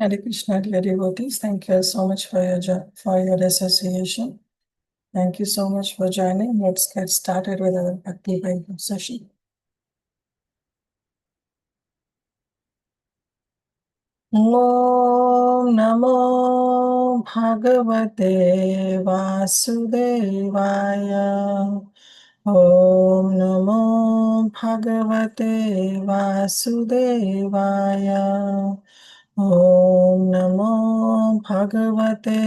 Hare Krishna, dear devotees. Thank you so much for your association. Thank you so much for joining. Let's get started with our Bhakti Vaibhav session. Om Namo Bhagavate Vasudevaya. Om Namo Bhagavate Vasudevaya. Om Namo Bhagavate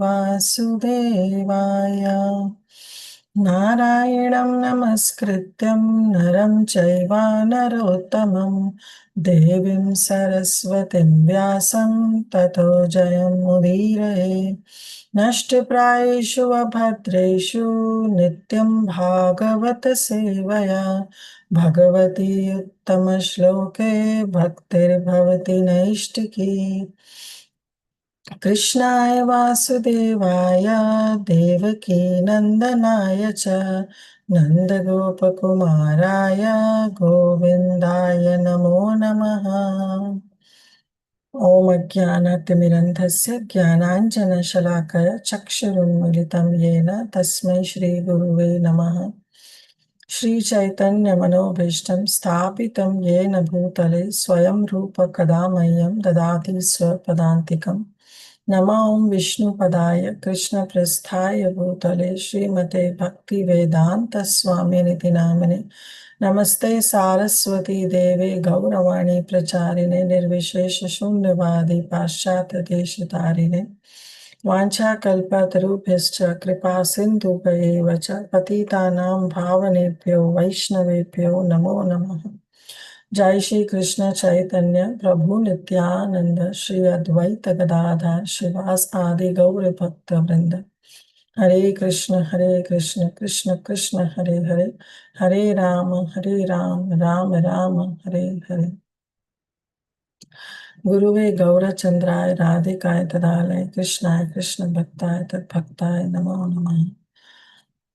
Vasudevaya. Narayanam Namaskrityam Naram Chaiva Narottamam Devim Saraswatim Vyasam Tato Jayam Mudiraye. Nashtaprayeshu Abhadreshu Nityam Bhagavata Sevaya Bhagavati Uttama Shloke Bhaktir Bhavati Naishtiki. Krishnaya Vasudevaya Devaki Nandanaya Cha Nandagopakumaraya Govindaya Namo Namaha. Om Ajnanatimirandhasya Jnananjana Shalakaya Chakshurunmilitam Yena Tasmai Shri Guruve Namaha. Shri Chaitanya Manobhishtam Sthapitam Yena Bhutale Swayam Rupa Kadamayam Dadati Swapadantikam. Nama Om Vishnu Padaya Krishna Prasthaya Bhutale Srimate Bhakti Vedanta Swami Niti Namane Namaste Saraswati Deve Gauravani Pracharine Nirvishesha Shunyavadi Paschata Deshatarine Vancha Kalpatarubhyascha Kripa Sindhubhayeva cha Patitanam Bhavanebhyo Vaishnavebhyo Namo Namaha. Jai Shri Krishna Chaitanya Prabhu Nityananda Shri Advaita Gadadhar Shivas Adi Gauri Bhakta Vrinda. Hare Krishna Krishna Krishna Hare Hare Hare Rama Rama Rama Hare Hare. Guruve Gaura Chandrai Radhikaya Tadalaya Krishnaya Krishna Bhaktaya Tad Bhaktaya Namo Namaha.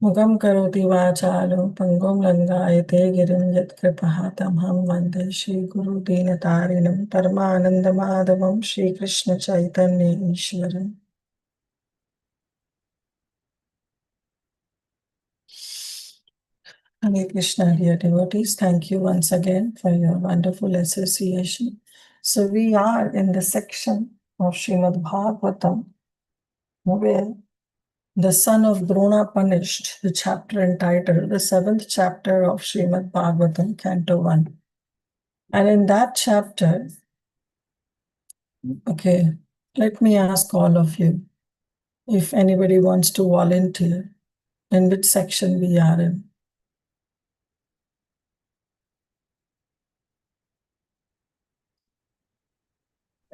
Mugam karoti vācālo pangum langāyate girim yat kripahatam ham vande Shri Guru Dīnatarinam Paramanandamādhavam Shri Krishna Chaitanya Ishwaram. Hare Krishna, dear devotees. Thank you once again for your wonderful association. So we are in the section of Srimad Bhagavatam where the son of Drona punished, the chapter entitled, the 7th chapter of Srimad Bhagavatam, Canto 1. And in that chapter, okay, let me ask all of you, if anybody wants to volunteer, in which section we are in.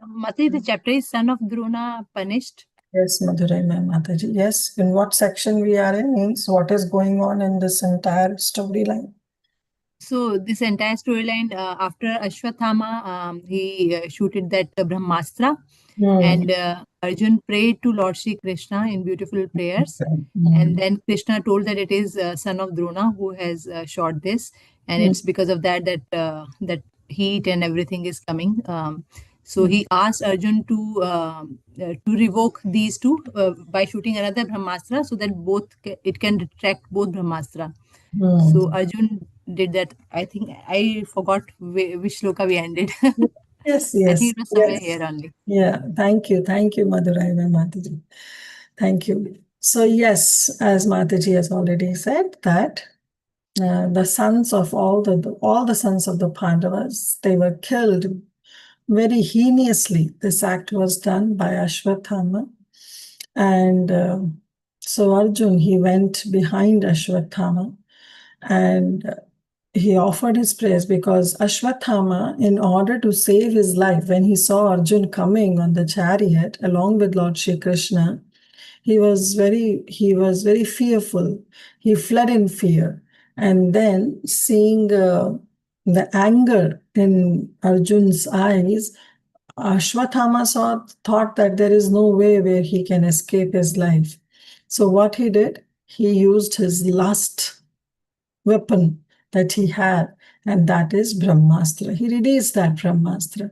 Mataji, the chapter is son of Drona punished. Yes, Madurai Ma'am, Mataji. Yes, in what section we are in means what is going on in this entire storyline. So this entire storyline, after Ashwathama, he shooted that Brahmastra, and Arjun prayed to Lord Shri Krishna in beautiful prayers. And then Krishna told that it is son of Drona who has shot this, and it's because of that that heat and everything is coming. So he asked Arjun to revoke these two by shooting another Brahmastra, so that it can retract both Brahmastra. So Arjun did that. I think I forgot which shloka we ended. Yes. I think it was somewhere here only. Yeah, thank you, Madurai Mataji. Thank you. So yes, as Mataji has already said, that the sons of all the sons of the Pandavas, they were killed very heinously. This act was done by Ashwathama, and so Arjun, he went behind Ashwathama and he offered his prayers, because Ashwathama, in order to save his life, when he saw Arjun coming on the chariot along with Lord Shri Krishna, he was very fearful. He fled in fear. And then seeing the anger in Arjun's eyes, Ashwathama thought that there is no way where he can escape his life. So what he did, he used his last weapon that he had, and that is Brahmastra. He released that Brahmastra.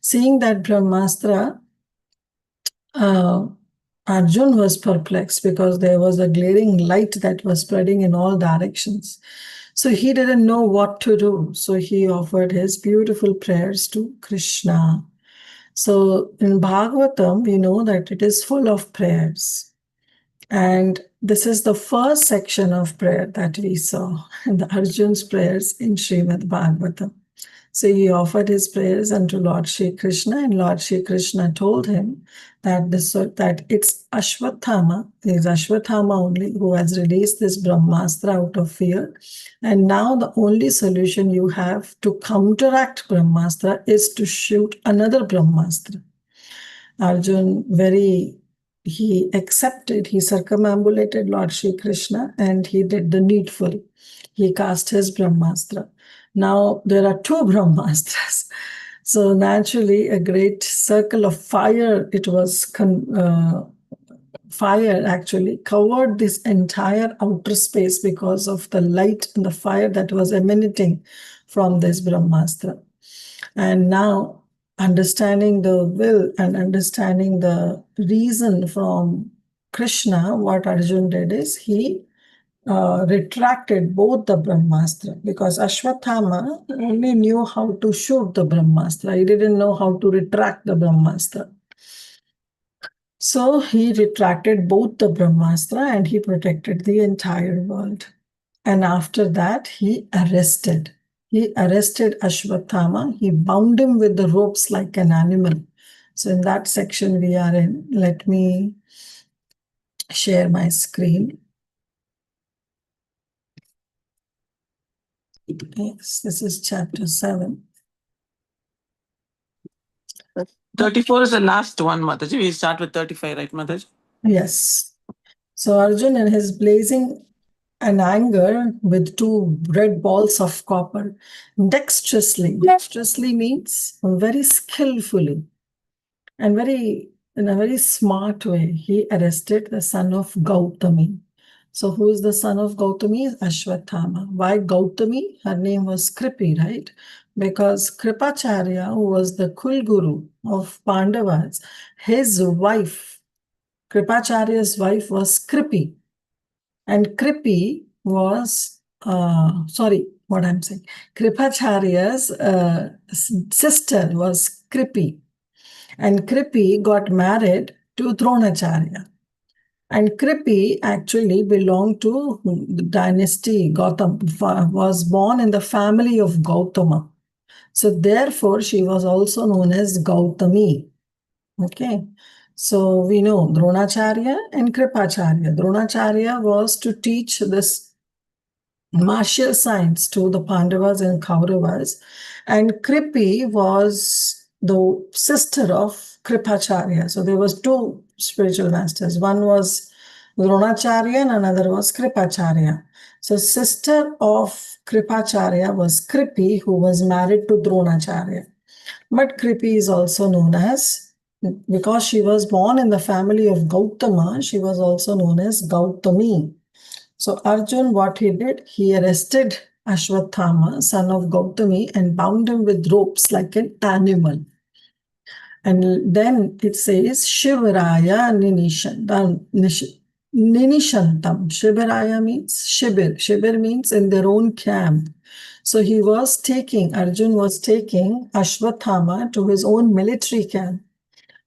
Seeing that Brahmastra, Arjun was perplexed because there was a glaring light that was spreading in all directions. So he didn't know what to do. So he offered his beautiful prayers to Krishna. So in Bhagavatam, we know that it is full of prayers. And this is the first section of prayer that we saw, the Arjun's prayers in Srimad Bhagavatam. So he offered his prayers unto Lord Shri Krishna, and Lord Shri Krishna told him that it's Ashwathama, it is Ashwathama only who has released this Brahmastra out of fear. And now the only solution you have to counteract Brahmastra is to shoot another Brahmastra. Arjun he accepted, he circumambulated Lord Shri Krishna and he did the needful. He cast his Brahmastra. Now there are two Brahmastras. So naturally, a great circle of fire, fire actually covered this entire outer space because of the light and the fire that was emanating from this Brahmastra. And now, understanding the will and understanding the reason from Krishna, what Arjun did is he retracted both the Brahmastra, because Ashwathama only knew how to shoot the Brahmastra. He didn't know how to retract the Brahmastra. So he retracted both the Brahmastra and he protected the entire world. And after that, he arrested Ashwathama. He bound him with the ropes like an animal. So in that section we are in. Let me share my screen. Yes, this is chapter 7. 34 is the last one, Mataji. We start with 35, right, Mataji? Yes. So Arjun, in his blazing and anger with two red balls of copper, dexterously means very skillfully and in a very smart way, he arrested the son of Gautami. So who is the son of Gautami? Ashwathama. Why Gautami? Her name was Kripi, right? Because Kripacharya, who was the Kulguru of Pandavas, his wife, Kripacharya's wife was Kripi. And Kripi was, Kripacharya's sister was Kripi. And Kripi got married to Dronacharya. And Kripi actually belonged to the dynasty Gautam, was born in the family of Gautama. So therefore, she was also known as Gautami. Okay. So we know Dronacharya and Kripacharya. Dronacharya was to teach this martial science to the Pandavas and Kauravas. And Kripi was the sister of Kripacharya. So there was two spiritual masters. One was Dronacharya and another was Kripacharya. So sister of Kripacharya was Kripi, who was married to Dronacharya. But Kripi is also known as, because she was born in the family of Gautama, she was also known as Gautami. So Arjun, what he did, he arrested Ashwathama, son of Gautami, and bound him with ropes like an animal. And then it says, Shivaraya Ninishantam. Shivaraya means Shibir. Shibir means in their own camp. So Arjun was taking Ashwathama to his own military camp.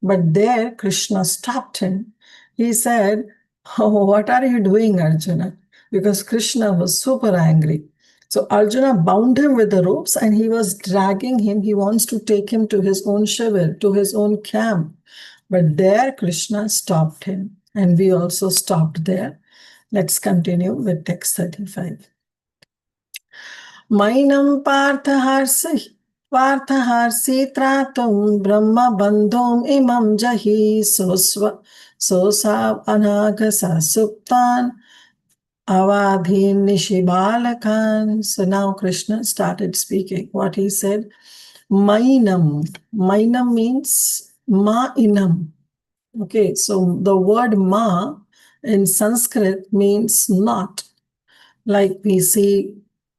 But there Krishna stopped him. He said, "Oh, what are you doing, Arjuna?" Because Krishna was super angry. So Arjuna bound him with the ropes and he was dragging him. He wants to take him to his own shivir, to his own camp. But there Krishna stopped him. And we also stopped there. Let's continue with text 35. Mainam Parthaharsi tratum Brahma bandhom imam jahi sosav anagasa suptan avadhin nishibalakan. So now Krishna started speaking. What he said, Mainam. Mainam means ma inam. Okay, so the word ma in Sanskrit means not. Like we see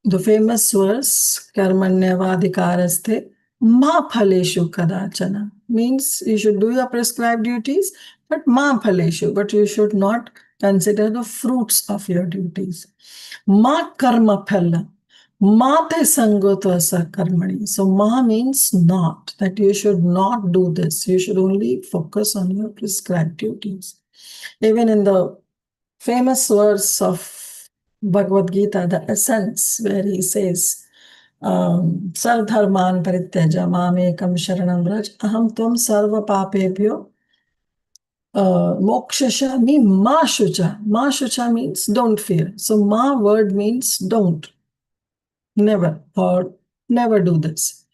the famous verse, Karmanyavadhikaraste ma phaleshu kadachana, means you should do your prescribed duties, but ma phaleshu, but you should not consider the fruits of your duties. Ma karma phala, ma te sangota sa karmani. So ma means not, that you should not do this. You should only focus on your prescribed duties. Even in the famous verse of Bhagavad Gita, the essence, where he says, Sarvdharman parityaja mamekam sharanam braj aham tvam sarva papebhyo mokshashami ma shucha. Ma shucha means don't fear. So ma word means don't, never, or never do this.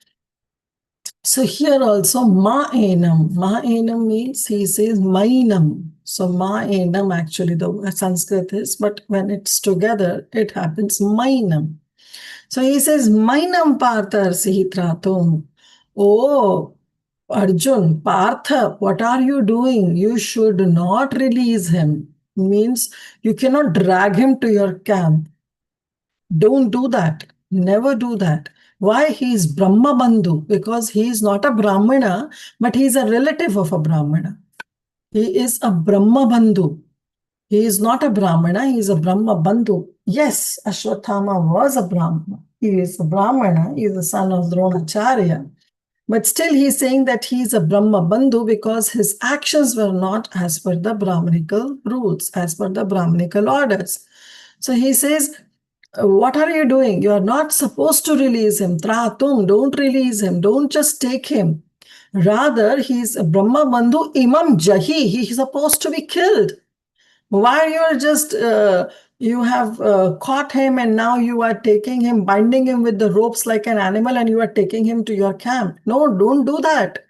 So here also ma enam. Ma enam means he says mainam. So ma enam actually the Sanskrit is, but when it's together, it happens mainam. So he says mainam partha sihitratum. Oh, Arjun, Partha, what are you doing? You should not release him. Means you cannot drag him to your camp. Don't do that. Never do that. Why? He is Brahma Bandhu, because he is not a Brahmana, but he is a relative of a Brahmana. He is a Brahma Bandhu. He is not a Brahmana, he is a Brahma Bandhu. Yes, Ashwathama was a Brahmana. He is a Brahmana, he is the son of Dronacharya. But still he is saying that he is a Brahma Bandhu because his actions were not as per the Brahmanical rules, as per the Brahmanical orders. So he says, what are you doing? You are not supposed to release him. Tratum, don't release him. Don't just take him. Rather, he is a Brahma Bandhu imam jahi. He is supposed to be killed. Why you are just, you have caught him and now you are taking him, binding him with the ropes like an animal and you are taking him to your camp. No, don't do that.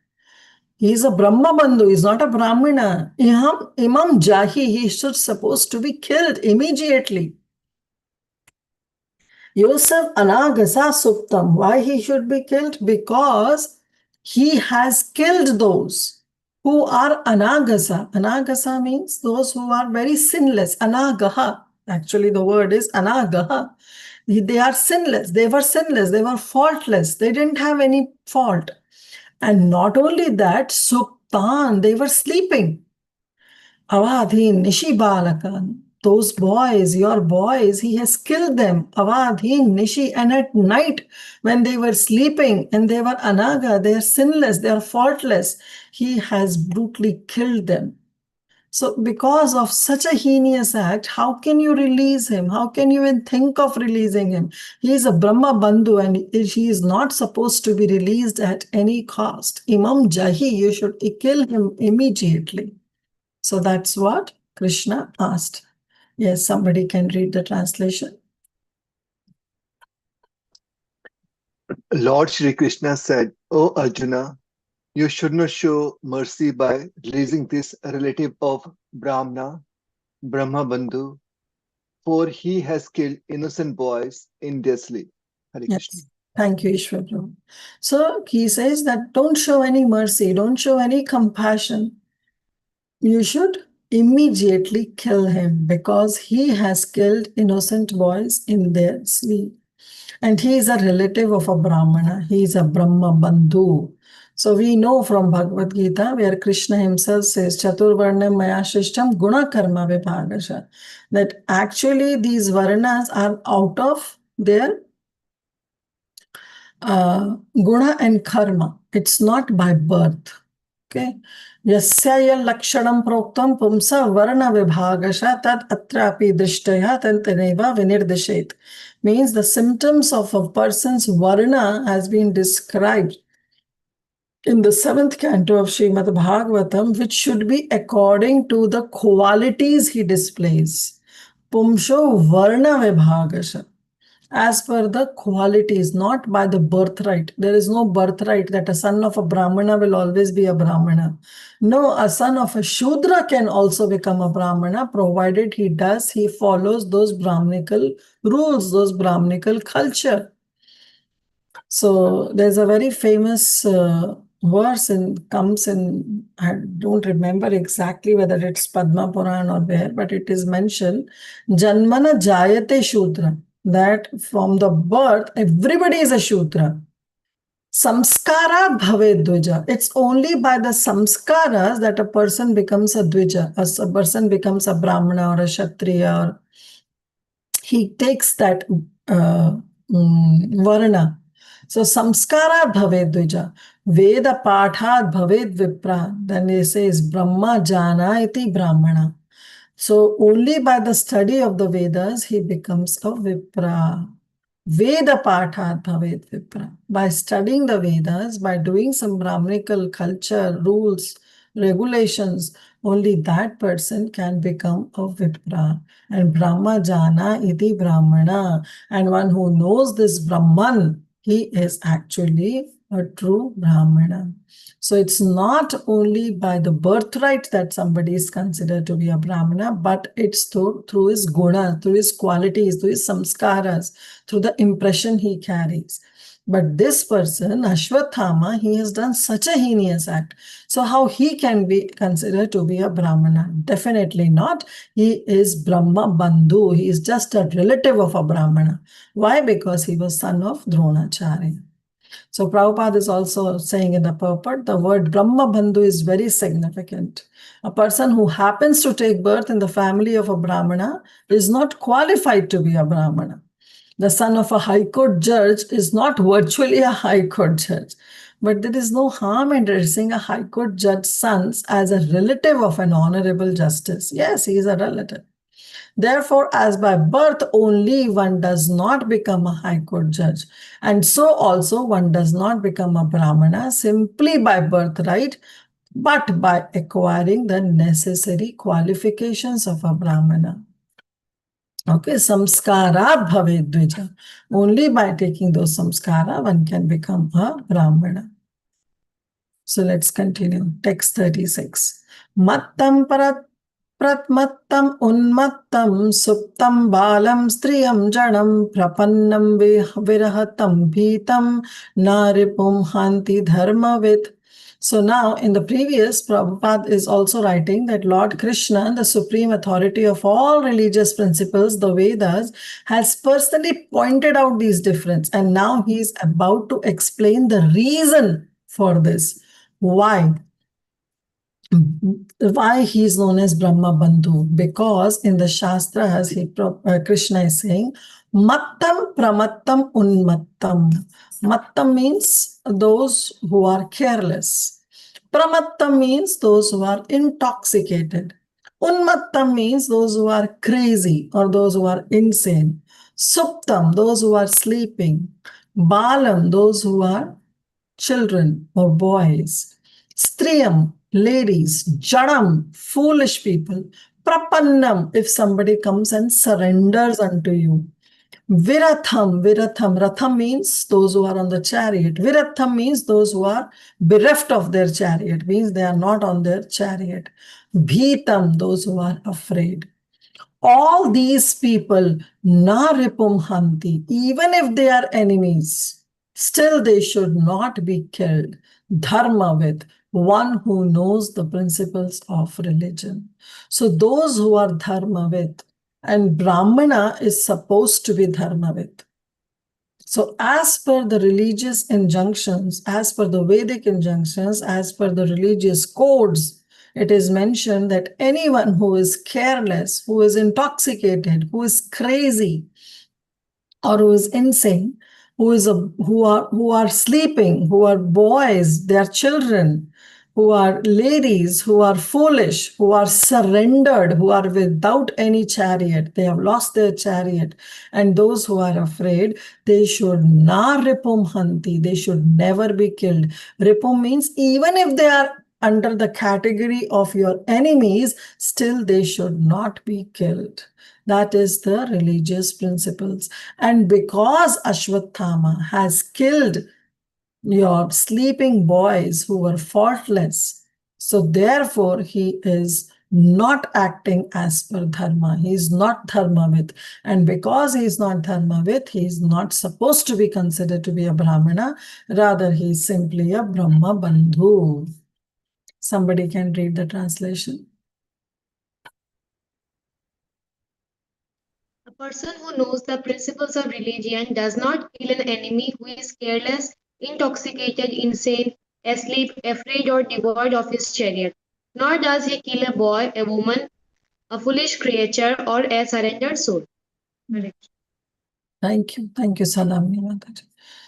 He is a Brahma Bandhu, he is not a Brahmana. Imam Jahi, he is supposed to be killed immediately. Yosef Anagasa Suptam. Why he should be killed? Because he has killed those who are Anagasa. Anagasa means those who are very sinless. Anagaha. Actually, the word is Anagaha. They are sinless. They were sinless. They were faultless. They didn't have any fault. And not only that, Suktan, they were sleeping. Avadhin, Nishi Balakan. Those boys, your boys, he has killed them. Avadhin, Nishi. And at night, when they were sleeping and they were Anaga, they are sinless, they are faultless, he has brutally killed them. So because of such a heinous act, how can you release him? How can you even think of releasing him? He is a Brahma Bandhu and he is not supposed to be released at any cost. Imam Jahi, you should kill him immediately. So that's what Krishna asked. Yes, somebody can read the translation. Lord Shri Krishna said, O Arjuna, you should not show mercy by releasing this relative of Brahma Bandhu, for he has killed innocent boys in their sleep. Hare Yes. Krishna. Thank you, Ishwar Prabhu. So he says that don't show any mercy, don't show any compassion. You should immediately kill him because he has killed innocent boys in their sleep. And he is a relative of a Brahmana. He is a Brahma Bandhu. So we know from Bhagavad Gita where Krishna himself says, Chaturvarnam Maya Shishtam Guna Karma Vibhagasha, that actually these Varnas are out of their Guna and Karma. It's not by birth. Okay. Yasya lakshanam proktam pumsa varna vibhagasha tad atrapi drishtaya tantaneva vinirdeshet. Means the symptoms of a person's varna has been described in the 7th canto of Srimad Bhagavatam, which should be according to the qualities he displays. Pumsho varna vibhagasha. As per the qualities, not by the birthright. There is no birthright that a son of a Brahmana will always be a Brahmana. No, a son of a Shudra can also become a Brahmana, provided he follows those Brahmanical rules, those Brahmanical culture. So there's a very famous verse comes in, I don't remember exactly whether it's Padma Puran or where, but it is mentioned, Janmana Jayate Shudra. that from the birth, everybody is a Shudra. Samskara bhave dvija. It's only by the samskaras that a person becomes a dvija, a person becomes a brahmana or a kshatriya, or he takes that varna. So samskara bhave dvija. Veda pathat bhaved vipra. Then they say is Brahma jana iti brahmana. So only by the study of the Vedas he becomes a Vipra. Veda pathat bhavet Vipra. By studying the Vedas, by doing some Brahmanical culture, rules, regulations, only that person can become a Vipra. And Brahma jana iti Brahmana. And one who knows this Brahman, he is actually a true Brahmana. So it's not only by the birthright that somebody is considered to be a Brahmana, but it's through his guna, through his qualities, through his samskaras, through the impression he carries. But this person, Ashwathama, he has done such a heinous act. So how he can be considered to be a Brahmana? Definitely not. He is Brahma Bandhu. He is just a relative of a Brahmana. Why? Because he was son of Dronacharya. So Prabhupada is also saying in the purport, the word Brahma Bandhu is very significant. A person who happens to take birth in the family of a Brahmana is not qualified to be a Brahmana. The son of a high court judge is not virtually a high court judge. But there is no harm in addressing a high court judge's sons as a relative of an honorable justice. Yes, he is a relative. Therefore, as by birth only one does not become a high court judge, and so also one does not become a Brahmana simply by birthright, but by acquiring the necessary qualifications of a Brahmana. Okay, samskara bhave dvija. Only by taking those samskara one can become a Brahmana. So let's continue. Text 36. Mattam parat Pratmattam unmattam suptam balam striyam janam prapannam virahatam bhitam naripum hanti dharmavit. So now in the previous, Prabhupada is also writing that Lord Krishna, the supreme authority of all religious principles, the Vedas, has personally pointed out these differences. And now he is about to explain the reason for this. Why he is known as Brahma Bandhu? Because in the Shastras, Krishna is saying, Mattam pramattam unmattam. Mattam means those who are careless. Pramattam means those who are intoxicated. Unmattam means those who are crazy or those who are insane. Suptam, those who are sleeping. Balam, those who are children or boys. Striyam, ladies. Jadam, foolish people. Prapannam, if somebody comes and surrenders unto you. Viratham, Ratham means those who are on the chariot. Viratham means those who are bereft of their chariot, means they are not on their chariot. Bhitam, those who are afraid. All these people, na ripum hanti, even if they are enemies, still they should not be killed. Dharma with one who knows the principles of religion. So those who are dharma with, and Brahmana is supposed to be dharma with. So as per the religious injunctions, as per the Vedic injunctions, as per the religious codes, it is mentioned that anyone who is careless, who is intoxicated, who is crazy, or who is insane, who are sleeping, who are boys, they are children, who are ladies, who are foolish, who are surrendered, who are without any chariot, they have lost their chariot, and those who are afraid, they should na ripum hanti, they should never be killed. Ripum means even if they are under the category of your enemies, still they should not be killed. That is the religious principles. And because Ashwathama has killed your sleeping boys who were faultless, so therefore he is not acting as per dharma. He is not dharmavit. And because he is not dharmavit, he is not supposed to be considered to be a Brahmana. Rather, he is simply a Brahma Bandhu. Somebody can read the translation. person who knows the principles of religion does not kill an enemy who is careless, intoxicated, insane, asleep, afraid, or devoid of his chariot. Nor does he kill a boy, a woman, a foolish creature, or a surrendered soul. Thank you, Salamini Mataji.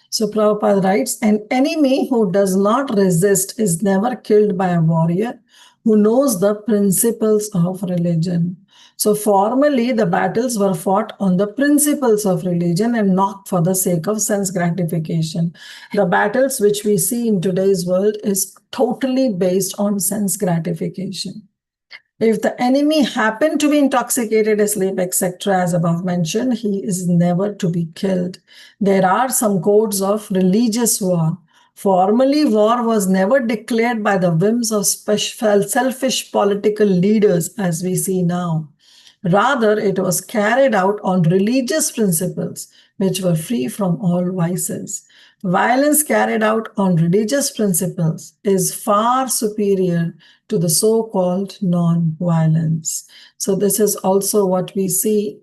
So Prabhupada writes, an enemy who does not resist is never killed by a warrior who knows the principles of religion. So formally, the battles were fought on the principles of religion and not for the sake of sense gratification. The battles which we see in today's world is totally based on sense gratification. If the enemy happened to be intoxicated, asleep, etc., as above mentioned, he is never to be killed. There are some codes of religious war. Formally, war was never declared by the whims of selfish political leaders, as we see now. Rather, it was carried out on religious principles, which were free from all vices. Violence carried out on religious principles is far superior to the so-called non-violence. So this is also what we see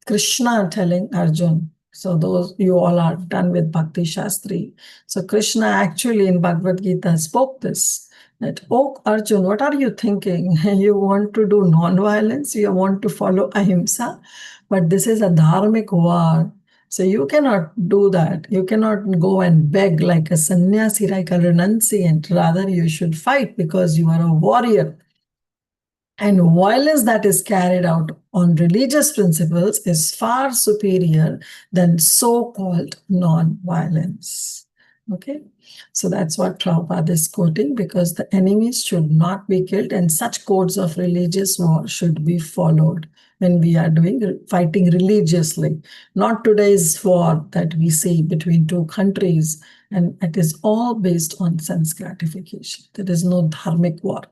Krishna telling Arjun. So those you all are done with Bhakti Shastri. So Krishna actually in Bhagavad Gita spoke this, that, oh Arjun, what are you thinking? You want to do non-violence? You want to follow ahimsa? But this is a dharmic war. So you cannot do that. You cannot go and beg like a sannyasi, like a renunciant. Rather, you should fight because you are a warrior. And violence that is carried out on religious principles is far superior than so-called non-violence. Okay, so that's what Prabhupada is quoting, because the enemies should not be killed and such codes of religious war should be followed when we are fighting religiously. Not today's war that we see between two countries, and it is all based on sense gratification. There is no dharmic war.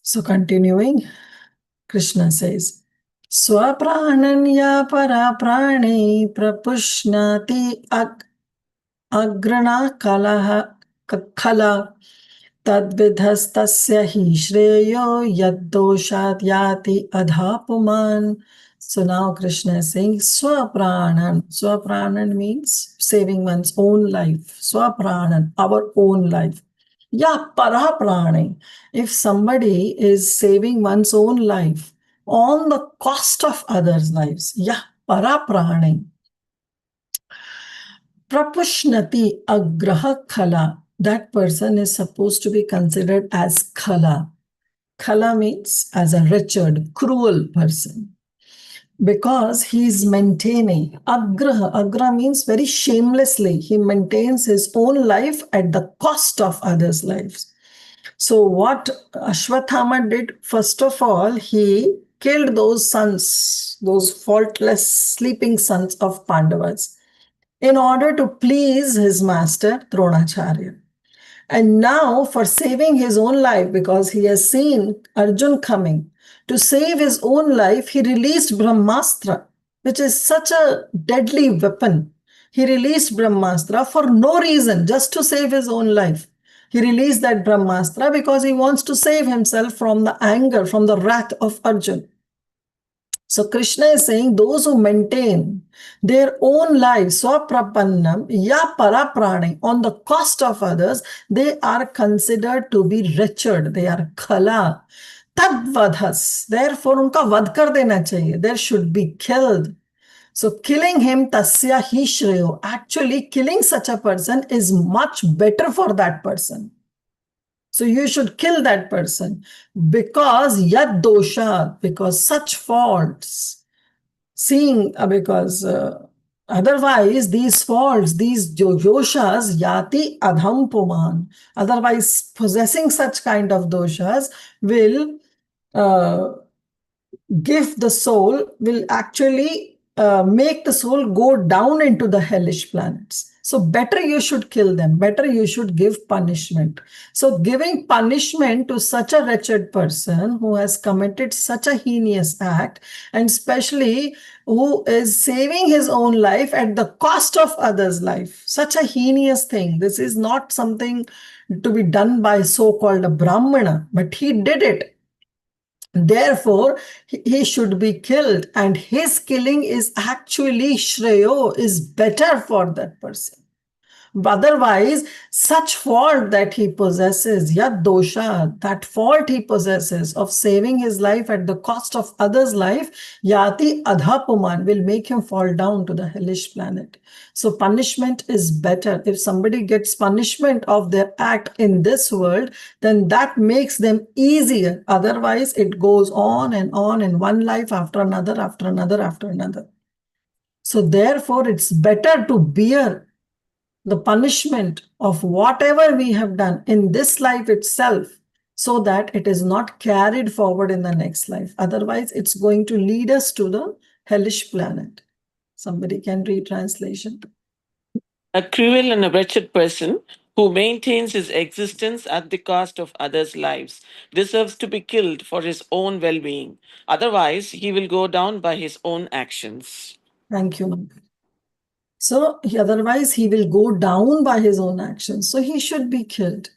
So continuing, Krishna says, Swaprananya para prane prapushnati agrana kalaha kala tadvidhastasya hi shreyo yaddoshat yati adhapuman. So now Krishna is saying Swapranan. Swapranan means saving one's own life. Swapranan, our own life. Ya paraprane. If somebody is saving one's own life on the cost of others' lives, ya paraprane. Prapushnati agraha khala. That person is supposed to be considered as khala. Khala means as a wretched, cruel person, because he is maintaining agraha. Agraha means very shamelessly. He maintains his own life at the cost of others' lives. So what Ashwathama did, first of all, he killed those sons, those faultless sleeping sons of Pandavas, in order to please his master Dronacharya. And now, for saving his own life, because he has seen Arjun coming, to save his own life, he released Brahmastra, which is such a deadly weapon. He released Brahmastra for no reason, just to save his own life. He released that Brahmastra because he wants to save himself from the anger, from the wrath of Arjun. So Krishna is saying those who maintain their own lives, swaprapannam, ya paraprane, on the cost of others, they are considered to be wretched. They are khala. Tadvadhas. Therefore, unka vad kar dena chahiye. There should be killed. So killing him, tasya hi shreyo. Actually, killing such a person is much better for that person. So you should kill that person, because yad dosha, because such faults, because otherwise these faults, these doshas, yati adham puman, otherwise possessing such kind of doshas will give the soul, will actually make the soul go down into the hellish planets. So better you should kill them, better you should give punishment. So giving punishment to such a wretched person who has committed such a heinous act, and especially who is saving his own life at the cost of others' life, such a heinous thing. This is not something to be done by so-called a Brahmana, but he did it. Therefore, he should be killed, and his killing is actually shreyo, is better for that person. Otherwise, such fault that he possesses, yad dosha, that fault he possesses of saving his life at the cost of others' life, yati adhapuman, will make him fall down to the hellish planet. So punishment is better. If somebody gets punishment of their act in this world, then that makes them easier. Otherwise, it goes on in one life after another, after another, after another. So therefore, it's better to bear the punishment of whatever we have done in this life itself, so that it is not carried forward in the next life. Otherwise, it's going to lead us to the hellish planet. Somebody can read translation. A cruel and a wretched person who maintains his existence at the cost of others' lives deserves to be killed for his own well-being. Otherwise, he will go down by his own actions. Thank you. So otherwise he will go down by his own actions. So he should be killed.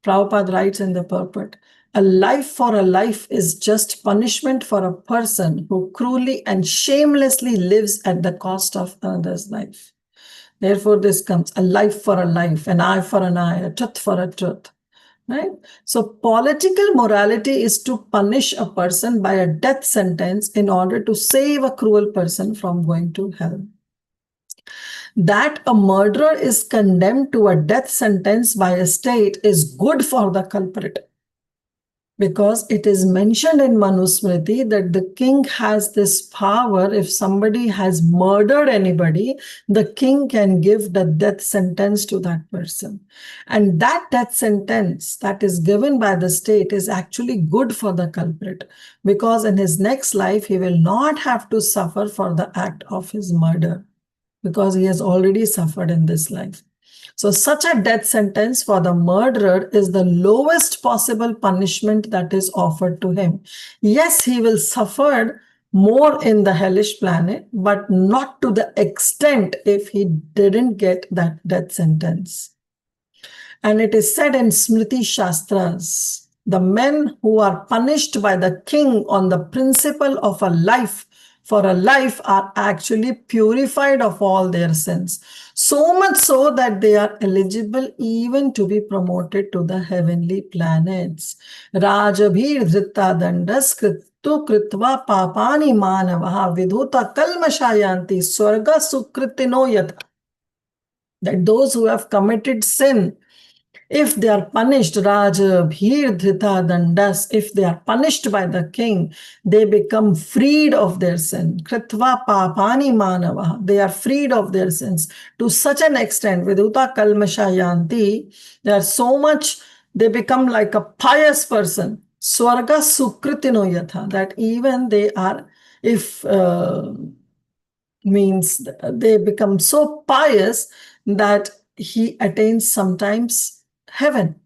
Prabhupada writes in the purport, a life for a life is just punishment for a person who cruelly and shamelessly lives at the cost of another's life. Therefore, this comes a life for a life, an eye for an eye, a tooth for a tooth. Right? So political morality is to punish a person by a death sentence in order to save a cruel person from going to hell. That a murderer is condemned to a death sentence by a state is good for the culprit, because it is mentioned in Manusmriti that the king has this power. If somebody has murdered anybody, the king can give the death sentence to that person. And that death sentence that is given by the state is actually good for the culprit, because in his next life, he will not have to suffer for the act of his murder, because he has already suffered in this life. So such a death sentence for the murderer is the lowest possible punishment that is offered to him. Yes, he will suffer more in the hellish planet, but not to the extent if he didn't get that death sentence. And it is said in Smriti Shastras, the men who are punished by the king on the principle of a life for a life are actually purified of all their sins, so much so that they are eligible even to be promoted to the heavenly planets. Rajabhir dhritta dandas kritu kritva papani manavaha vidhuta kalmashayanti swarga sukritino yatha. That those who have committed sin, if they are punished, Raja, Bhir, Dhrita, Dandas, if they are punished by the king, they become freed of their sin. Kritva papani manava, they are freed of their sins to such an extent, Viduta kalmashayanti, they are so much, they become like a pious person. Swarga sukritino yatha, that even they are, if means they become so pious that he attains sometimes heaven.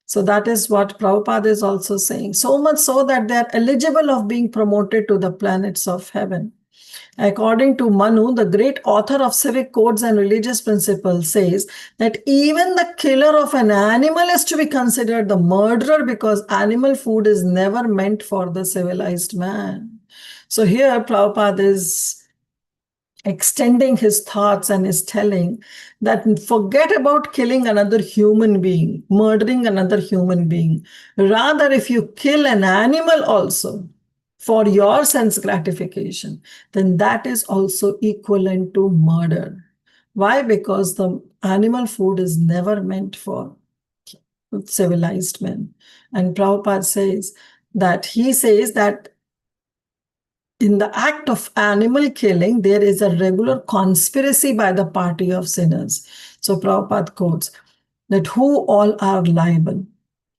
So that is what Prabhupada is also saying. So much so that they are eligible of being promoted to the planets of heaven. According to Manu, the great author of civic codes and religious principles, says that even the killer of an animal is to be considered the murderer, because animal food is never meant for the civilized man. So here Prabhupada is extending his thoughts and is telling that forget about killing another human being, murdering another human being. Rather, if you kill an animal also for your sense gratification, then that is also equivalent to murder. Why? Because the animal food is never meant for civilized men. And Prabhupada says that in the act of animal killing, there is a regular conspiracy by the party of sinners. So Prabhupada quotes that who all are liable?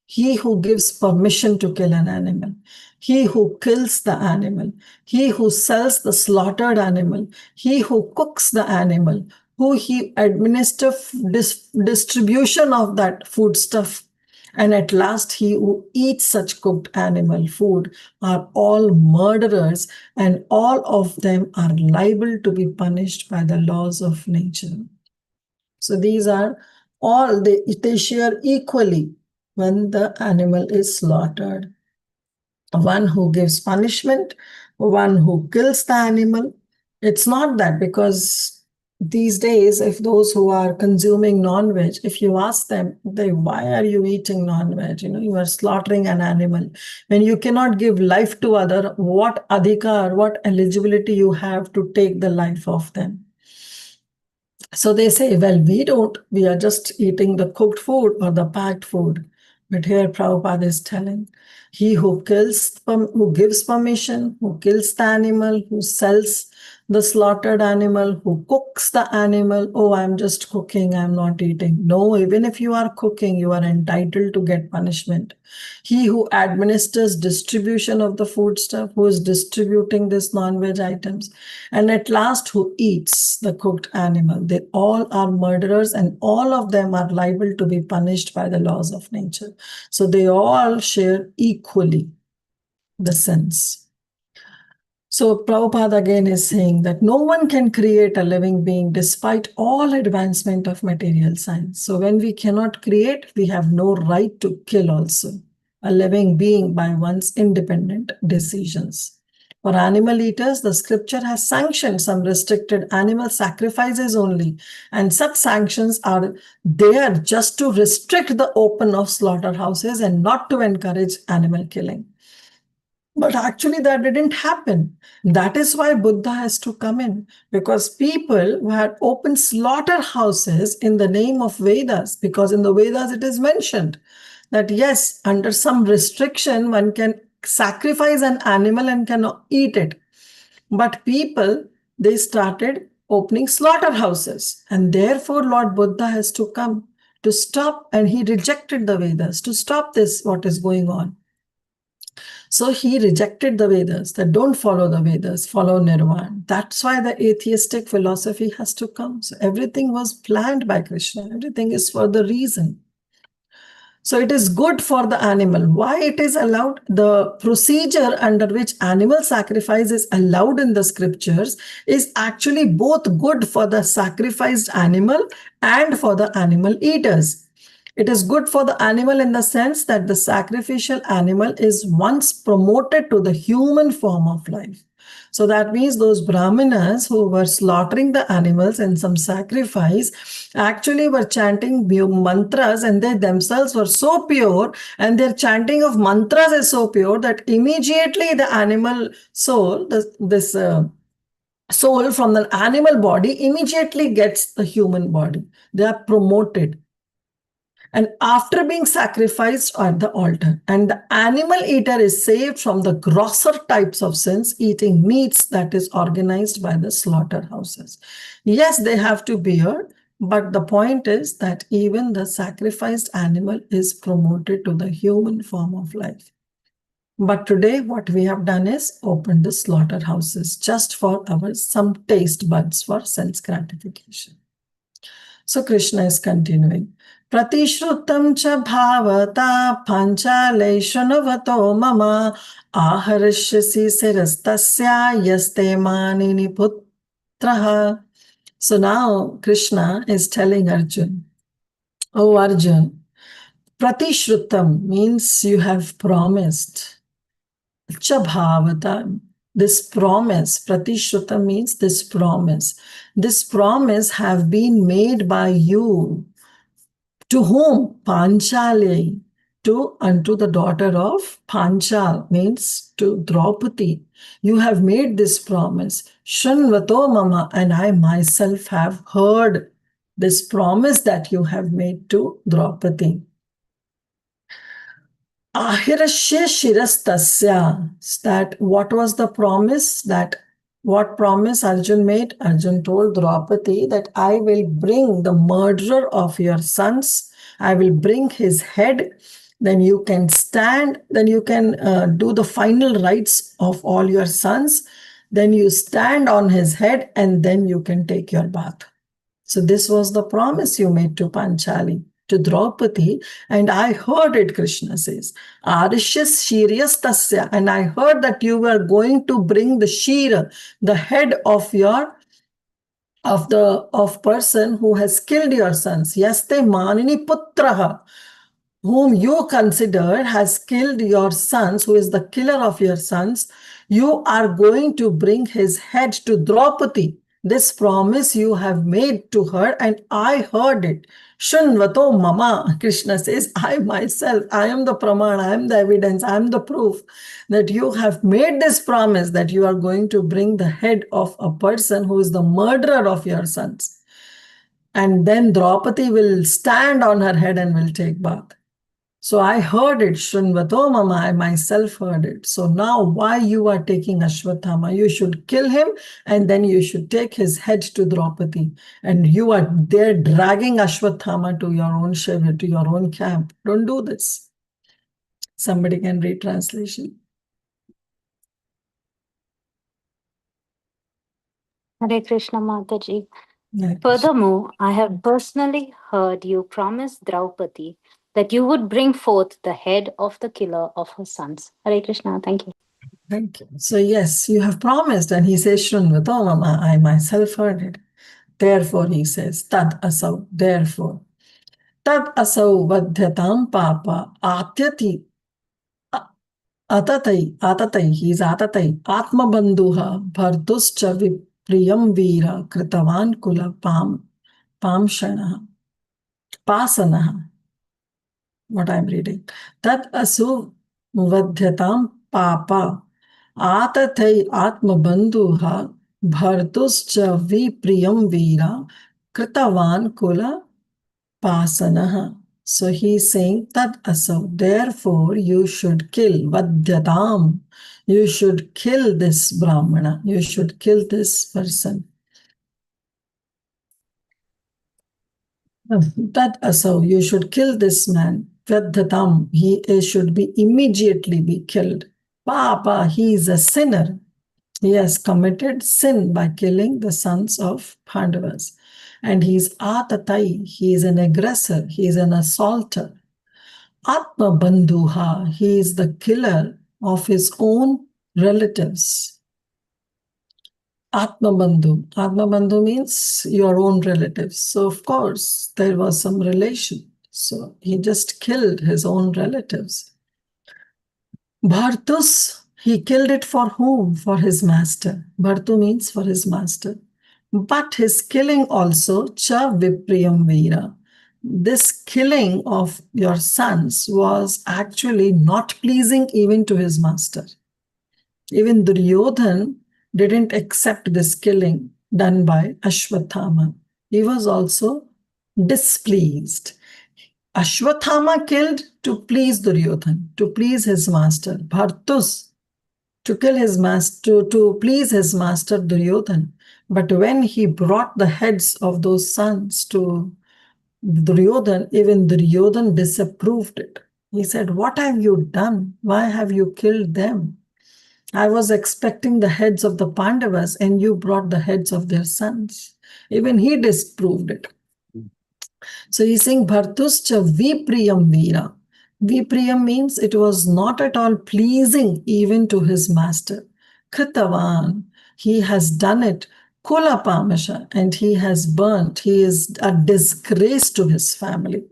He who gives permission to kill an animal, he who kills the animal, he who sells the slaughtered animal, he who cooks the animal, who he administers distribution of that foodstuff, and at last he who eats such cooked animal food are all murderers, and all of them are liable to be punished by the laws of nature. So these are all, they share equally when the animal is slaughtered. one who gives punishment, one who kills the animal. It's not that, because these days, if those who are consuming non-veg, if you ask them, why are you eating non-veg? You are slaughtering an animal. When you cannot give life to other, what adhikar, what eligibility you have to take the life of them? So they say, well, we are just eating the cooked food or the packed food. But here Prabhupada is telling, he who gives permission, who kills the animal, who sells the slaughtered animal, who cooks the animal, oh, I'm just cooking, I'm not eating. No, even if you are cooking, you are entitled to get punishment. He who administers distribution of the foodstuff, who is distributing this non-veg items, and at last who eats the cooked animal, they all are murderers, and all of them are liable to be punished by the laws of nature. So they all share equally the sins. So Prabhupada again is saying that no one can create a living being despite all advancement of material science. So when we cannot create, we have no right to kill also a living being by one's independent decisions. For animal eaters, the scripture has sanctioned some restricted animal sacrifices only, and such sanctions are there just to restrict the open of slaughterhouses and not to encourage animal killing. But actually that didn't happen. That is why Buddha has to come in, because people who had opened slaughterhouses in the name of Vedas, because in the Vedas it is mentioned that yes, under some restriction, one can sacrifice an animal and can eat it. But people, they started opening slaughterhouses, and therefore Lord Buddha has to come to stop, and he rejected the Vedas to stop this, what is going on. So he rejected the Vedas, that don't follow the Vedas, follow Nirvana. That's why the atheistic philosophy has to come. So everything was planned by Krishna. Everything is for the reason. So it is good for the animal. Why it is allowed? The procedure under which animal sacrifice is allowed in the scriptures is actually both good for the sacrificed animal and for the animal eaters. It is good for the animal in the sense that the sacrificial animal is once promoted to the human form of life. So that means those brahmanas who were slaughtering the animals in some sacrifice actually were chanting mantras, and they themselves were so pure, and their chanting of mantras is so pure that immediately the animal soul, this soul from the animal body immediately gets the human body. They are promoted. And after being sacrificed at the altar, and the animal eater is saved from the grosser types of sins, eating meats that is organized by the slaughterhouses. Yes, they have to bear, but the point is that even the sacrificed animal is promoted to the human form of life. But today, what we have done is opened the slaughterhouses just for some taste buds for sense gratification. So Krishna is continuing. Pratishrutam cha bhavata panchale shunavato mama aharishyasi sirastasya yaste manini putraha. So now Krishna is telling Arjun, oh Arjun, Pratishrutam means you have promised. Cha bhavata, this promise, Pratishrutam means this promise. This promise have been made by you. To whom? Panchale, unto the daughter of Panchal, means to Draupadi. You have made this promise. Shunvato mama, and I myself have heard this promise that you have made to Draupadi. Ahirashya shirastasya, that what was the promise? What promise Arjun made? Arjun told Draupadi that I will bring the murderer of your sons, I will bring his head, then you can stand, then you can do the final rites of all your sons, then you stand on his head, and then you can take your bath. So this was the promise you made to Panchali, to Draupadi, and I heard it, Krishna says. Arishas Shiryas Tasya, and I heard that you were going to bring the Shira, the head of person who has killed your sons. Yaste Manini Putraha, whom you consider has killed your sons, who is the killer of your sons, you are going to bring his head to Draupadi. This promise you have made to her, and I heard it. Shunvato mama, Krishna says, I myself, I am the praman, I am the evidence, I am the proof that you have made this promise that you are going to bring the head of a person who is the murderer of your sons. And then Draupadi will stand on her head and will take bath. So I heard it, Shunvato Mama, I myself heard it. So now why you are taking Ashwathama? You should kill him and then you should take his head to Draupadi. And you are there dragging Ashwathama to your own shiva, to your own camp. Don't do this. Somebody can read translation. Hare Krishna Mataji. Yeah, Furthermore, I have personally heard you promise Draupadi that you would bring forth the head of the killer of her sons. Hare Krishna, thank you. Thank you. So yes, you have promised. And he says, Shunvato Mama, I myself heard it. Therefore, he says, Tad asau, therefore. Tad asau vadhyatam papa atyati atatai, he is atatai, atma bandhuha bhartuscha vipriyam vira kritavan kula pamshanaha, pasanaha. What I am reading. Tad asu vadhyatam papa atatai atma bandhuha bhartuscha vipriyam vira kritavan kula pasanaha. So he is saying that asau. Therefore, you should kill vadhyatam. You should kill this Brahmana. You should kill this person. That asau. You should kill this man. Vadhyatam. He should be immediately be killed. Papa. He is a sinner. He has committed sin by killing the sons of Pandavas. And he is atatai, he is an aggressor, he is an assaulter. Atma bandhuha, he is the killer of his own relatives. Atma bandhu means your own relatives. So of course, there was some relation. So he just killed his own relatives. Bhartus, he killed it for whom? For his master. Bhartu means for his master. But his killing also, cha vipriyam vira. This killing of your sons was actually not pleasing even to his master. Even Duryodhan didn't accept this killing done by Ashwathama. He was also displeased. Ashwathama killed to please Duryodhan, to please his master. Bhartus, to kill his master, to please his master Duryodhan. But when he brought the heads of those sons to Duryodhan, even Duryodhan disapproved it. He said, what have you done? Why have you killed them? I was expecting the heads of the Pandavas and you brought the heads of their sons. Even he disproved it. So he's saying, Bhartuscha vipriyam vira. Vipriyam means it was not at all pleasing even to his master. Kritavan, he has done it. Kula pamasha, and he has burnt. He is a disgrace to his family.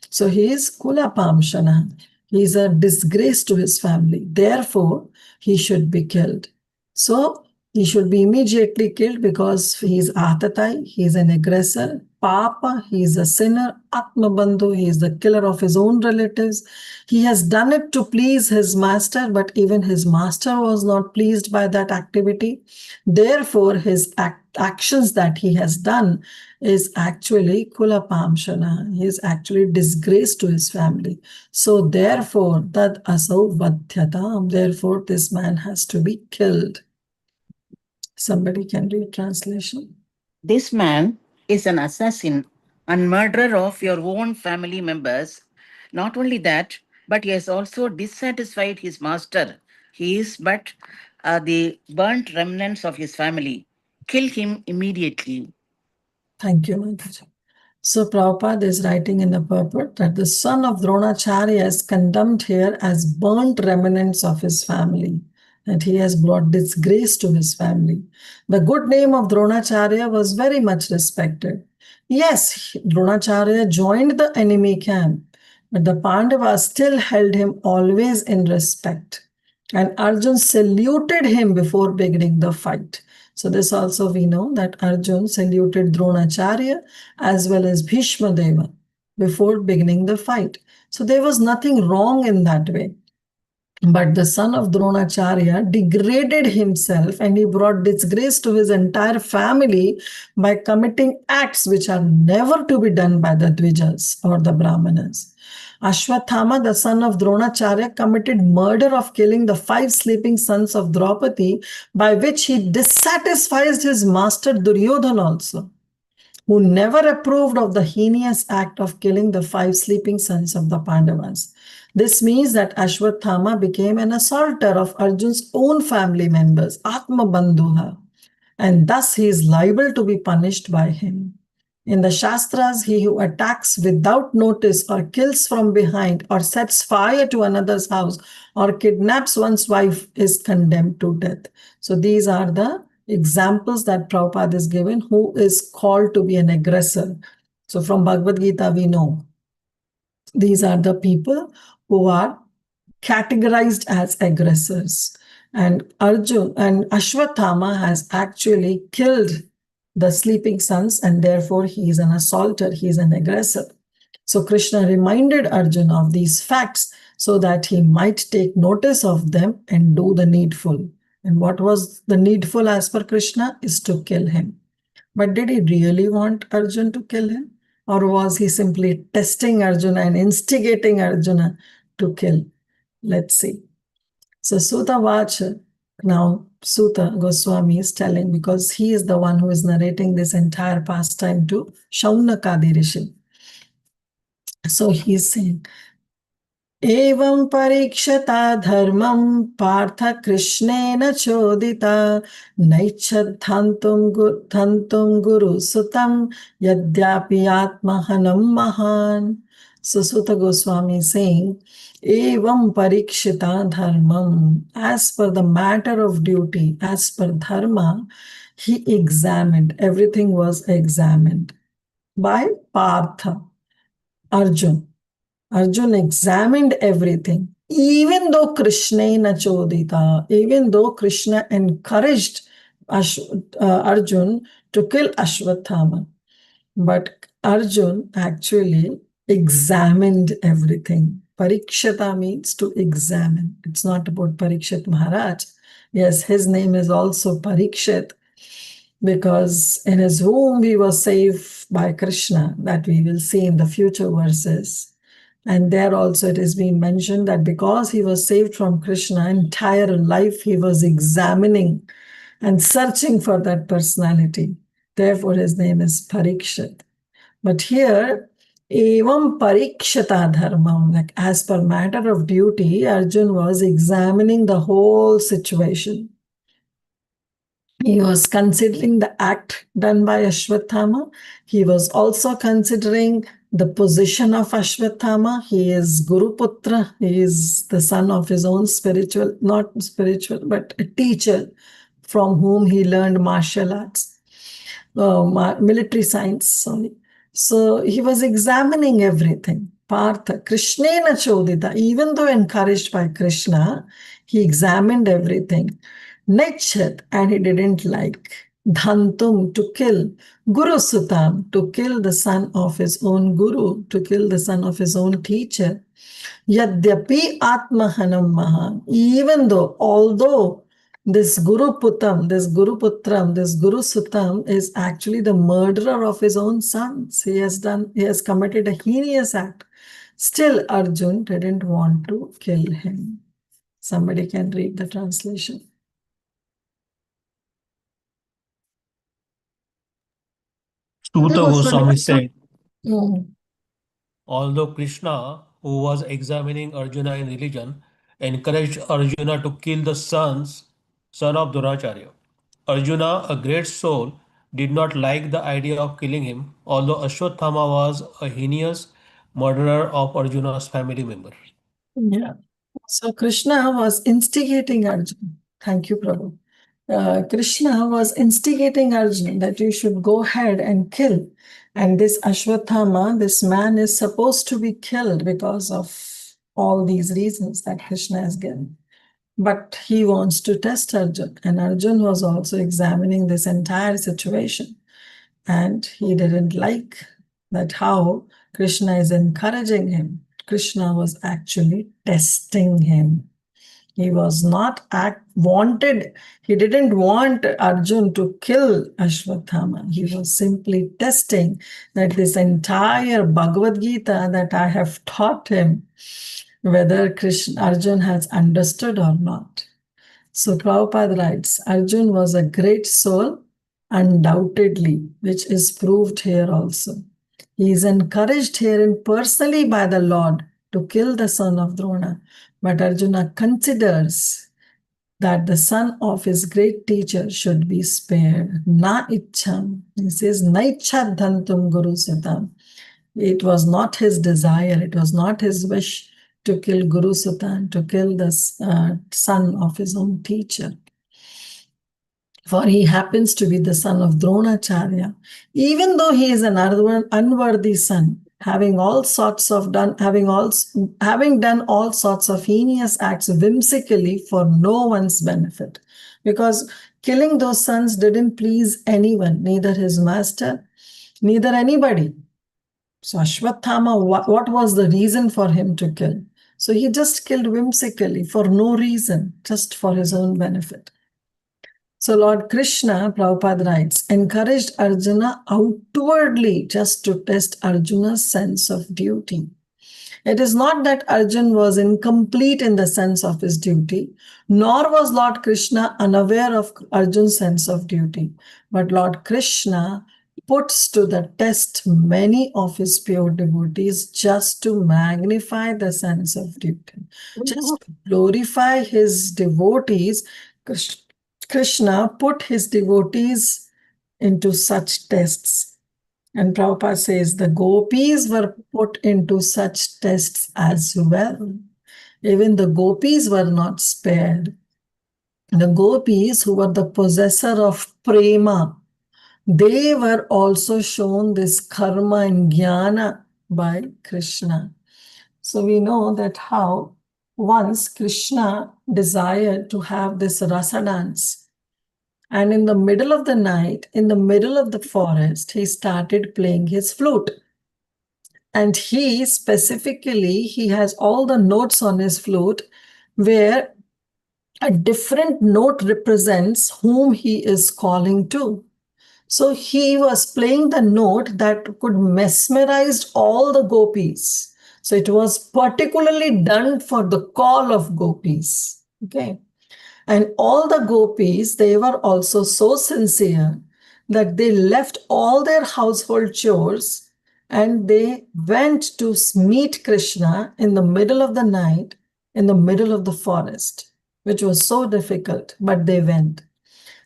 So he is kula pamshana. He is a disgrace to his family. Therefore, he should be killed. So he should be immediately killed because he is atatai, he is an aggressor. Papa, he is a sinner. Atma bandhu, he is the killer of his own relatives. He has done it to please his master, but even his master was not pleased by that activity. Therefore, his actions that he has done is actually kula pamshana. He is actually disgrace to his family. So therefore, tad asau vadhyatam. Therefore, this man has to be killed. Somebody can read translation. This man is an assassin and murderer of your own family members. Not only that, but he has also dissatisfied his master. He is but the burnt remnants of his family. Kill him immediately. Thank you, Mataji. So Prabhupada is writing in the purport that the son of Dronacharya is condemned here as burnt remnants of his family, that he has brought disgrace to his family. The good name of Dronacharya was very much respected. Yes, Dronacharya joined the enemy camp, But the Pandavas still held him always in respect. And Arjun saluted him before beginning the fight. So this also we know that Arjun saluted Dronacharya as well as Bhishma Deva before beginning the fight. So there was nothing wrong in that way. But the son of Dronacharya degraded himself and he brought disgrace to his entire family by committing acts which are never to be done by the Dvijas or the Brahmanas. Ashwathama, the son of Dronacharya, committed murder of killing the 5 sleeping sons of Draupadi, by which he dissatisfied his master Duryodhan also, who never approved of the heinous act of killing the 5 sleeping sons of the Pandavas. This means that Ashwathama became an assaulter of Arjun's own family members, Atma Bandhuha, and thus he is liable to be punished by him. In the Shastras, he who attacks without notice or kills from behind or sets fire to another's house or kidnaps one's wife is condemned to death. So these are the examples that Prabhupada is given, who is called to be an aggressor. So from Bhagavad Gita, we know these are the people who are categorized as aggressors. And Arjun and Ashwathama has actually killed the sleeping sons, and therefore he is an assaulter, he is an aggressor. So Krishna reminded Arjuna of these facts so that he might take notice of them and do the needful. And what was the needful as per Krishna is to kill him. But did he really want Arjuna to kill him? Or was he simply testing Arjuna and instigating Arjuna to kill? Let's see. So Suta Vacha, now Suta Goswami is telling, because he is the one who is narrating this entire pastime to Shaunakadi Rishi. So he's saying, Evam parikshata dharmam partha krishnena chodita naichadhantum guru sutam yadyapi atmahanam mahan. So Suta Goswami is saying, Evam parikshita dharmam, as per the matter of duty, as per dharma, he examined, everything was examined by Partha, Arjun. Arjun examined everything, even though Krishna Chodita, even though Krishna encouraged Arjun to kill Ashwathama. But Arjun actually examined everything. Parikshata means to examine. It's not about Parikshit Maharaj. Yes, his name is also Parikshit, because in his womb he was saved by Krishna, that we will see in the future verses. And there also it is being mentioned that because he was saved from Krishna, entire life he was examining and searching for that personality. Therefore his name is Parikshit. But here, evam parikshata dharmam, like as per matter of duty, Arjun was examining the whole situation. He was considering the act done by Ashwathama. He was also considering the position of Ashwathama. He is Guru Putra. He is the son of his own spiritual, not spiritual, but a teacher from whom he learned martial arts, military science, sorry. So he was examining everything. Partha, Krishnena Chodita, even though encouraged by Krishna, he examined everything. Nechat, and he didn't like. Dhantum, to kill. Guru Sutam, to kill the son of his own guru, to kill the son of his own teacher. Yadyapi Atmahanam Mahan, even though, although this Guru Putram, this Guru Sutam is actually the murderer of his own sons. He has committed a heinous act. Still, Arjun didn't want to kill him. Somebody can read the translation. Suta Goswami said, Mm. although Krishna, who was examining Arjuna in religion, encouraged Arjuna to kill the son of Dronacharya. Arjuna, a great soul, did not like the idea of killing him, although Ashwathama was a heinous murderer of Arjuna's family member. Yeah. So Krishna was instigating Arjuna. Thank you, Prabhu. Krishna was instigating Arjuna that you should go ahead and kill. And this Ashwathama, this man is supposed to be killed because of all these reasons that Krishna has given. But he wants to test Arjun. And Arjun was also examining this entire situation. And he didn't like that how Krishna is encouraging him. Krishna was actually testing him. He was not he didn't want Arjun to kill Ashwathama. He was simply testing that this entire Bhagavad Gita that I have taught him, whether Arjun has understood or not. So Prabhupada writes, Arjun was a great soul, undoubtedly, which is proved here also. He is encouraged herein personally by the Lord to kill the son of Drona. But Arjuna considers that the son of his great teacher should be spared. Na ichham. He says, Na ichhadhantum guru sutam. It was not his desire, it was not his wish to kill Guru Sutan, to kill the son of his own teacher. For he happens to be the son of Dronacharya. Even though he is an unworthy son, having done all sorts of heinous acts whimsically for no one's benefit. Because killing those sons didn't please anyone, neither his master, neither anybody. So Ashwathama, what was the reason for him to kill? So he just killed whimsically for no reason, just for his own benefit. So Lord Krishna, Prabhupada writes, encouraged Arjuna outwardly just to test Arjuna's sense of duty. It is not that Arjun was incomplete in the sense of his duty, nor was Lord Krishna unaware of Arjun's sense of duty. But Lord Krishna puts to the test many of his pure devotees just to magnify the sense of duty, just to glorify his devotees. Krishna put his devotees into such tests. And Prabhupada says the gopis were put into such tests as well. Even the gopis were not spared. The gopis who were the possessor of prema, they were also shown this karma and jnana by Krishna. So we know that how once Krishna desired to have this rasa dance. And in the middle of the night, in the middle of the forest, he started playing his flute. And he has all the notes on his flute where a different note represents whom he is calling to. So he was playing the note that could mesmerize all the gopis. So it was particularly done for the call of gopis. Okay. And all the gopis, they were also so sincere that they left all their household chores and they went to meet Krishna in the middle of the night, in the middle of the forest, which was so difficult, but they went.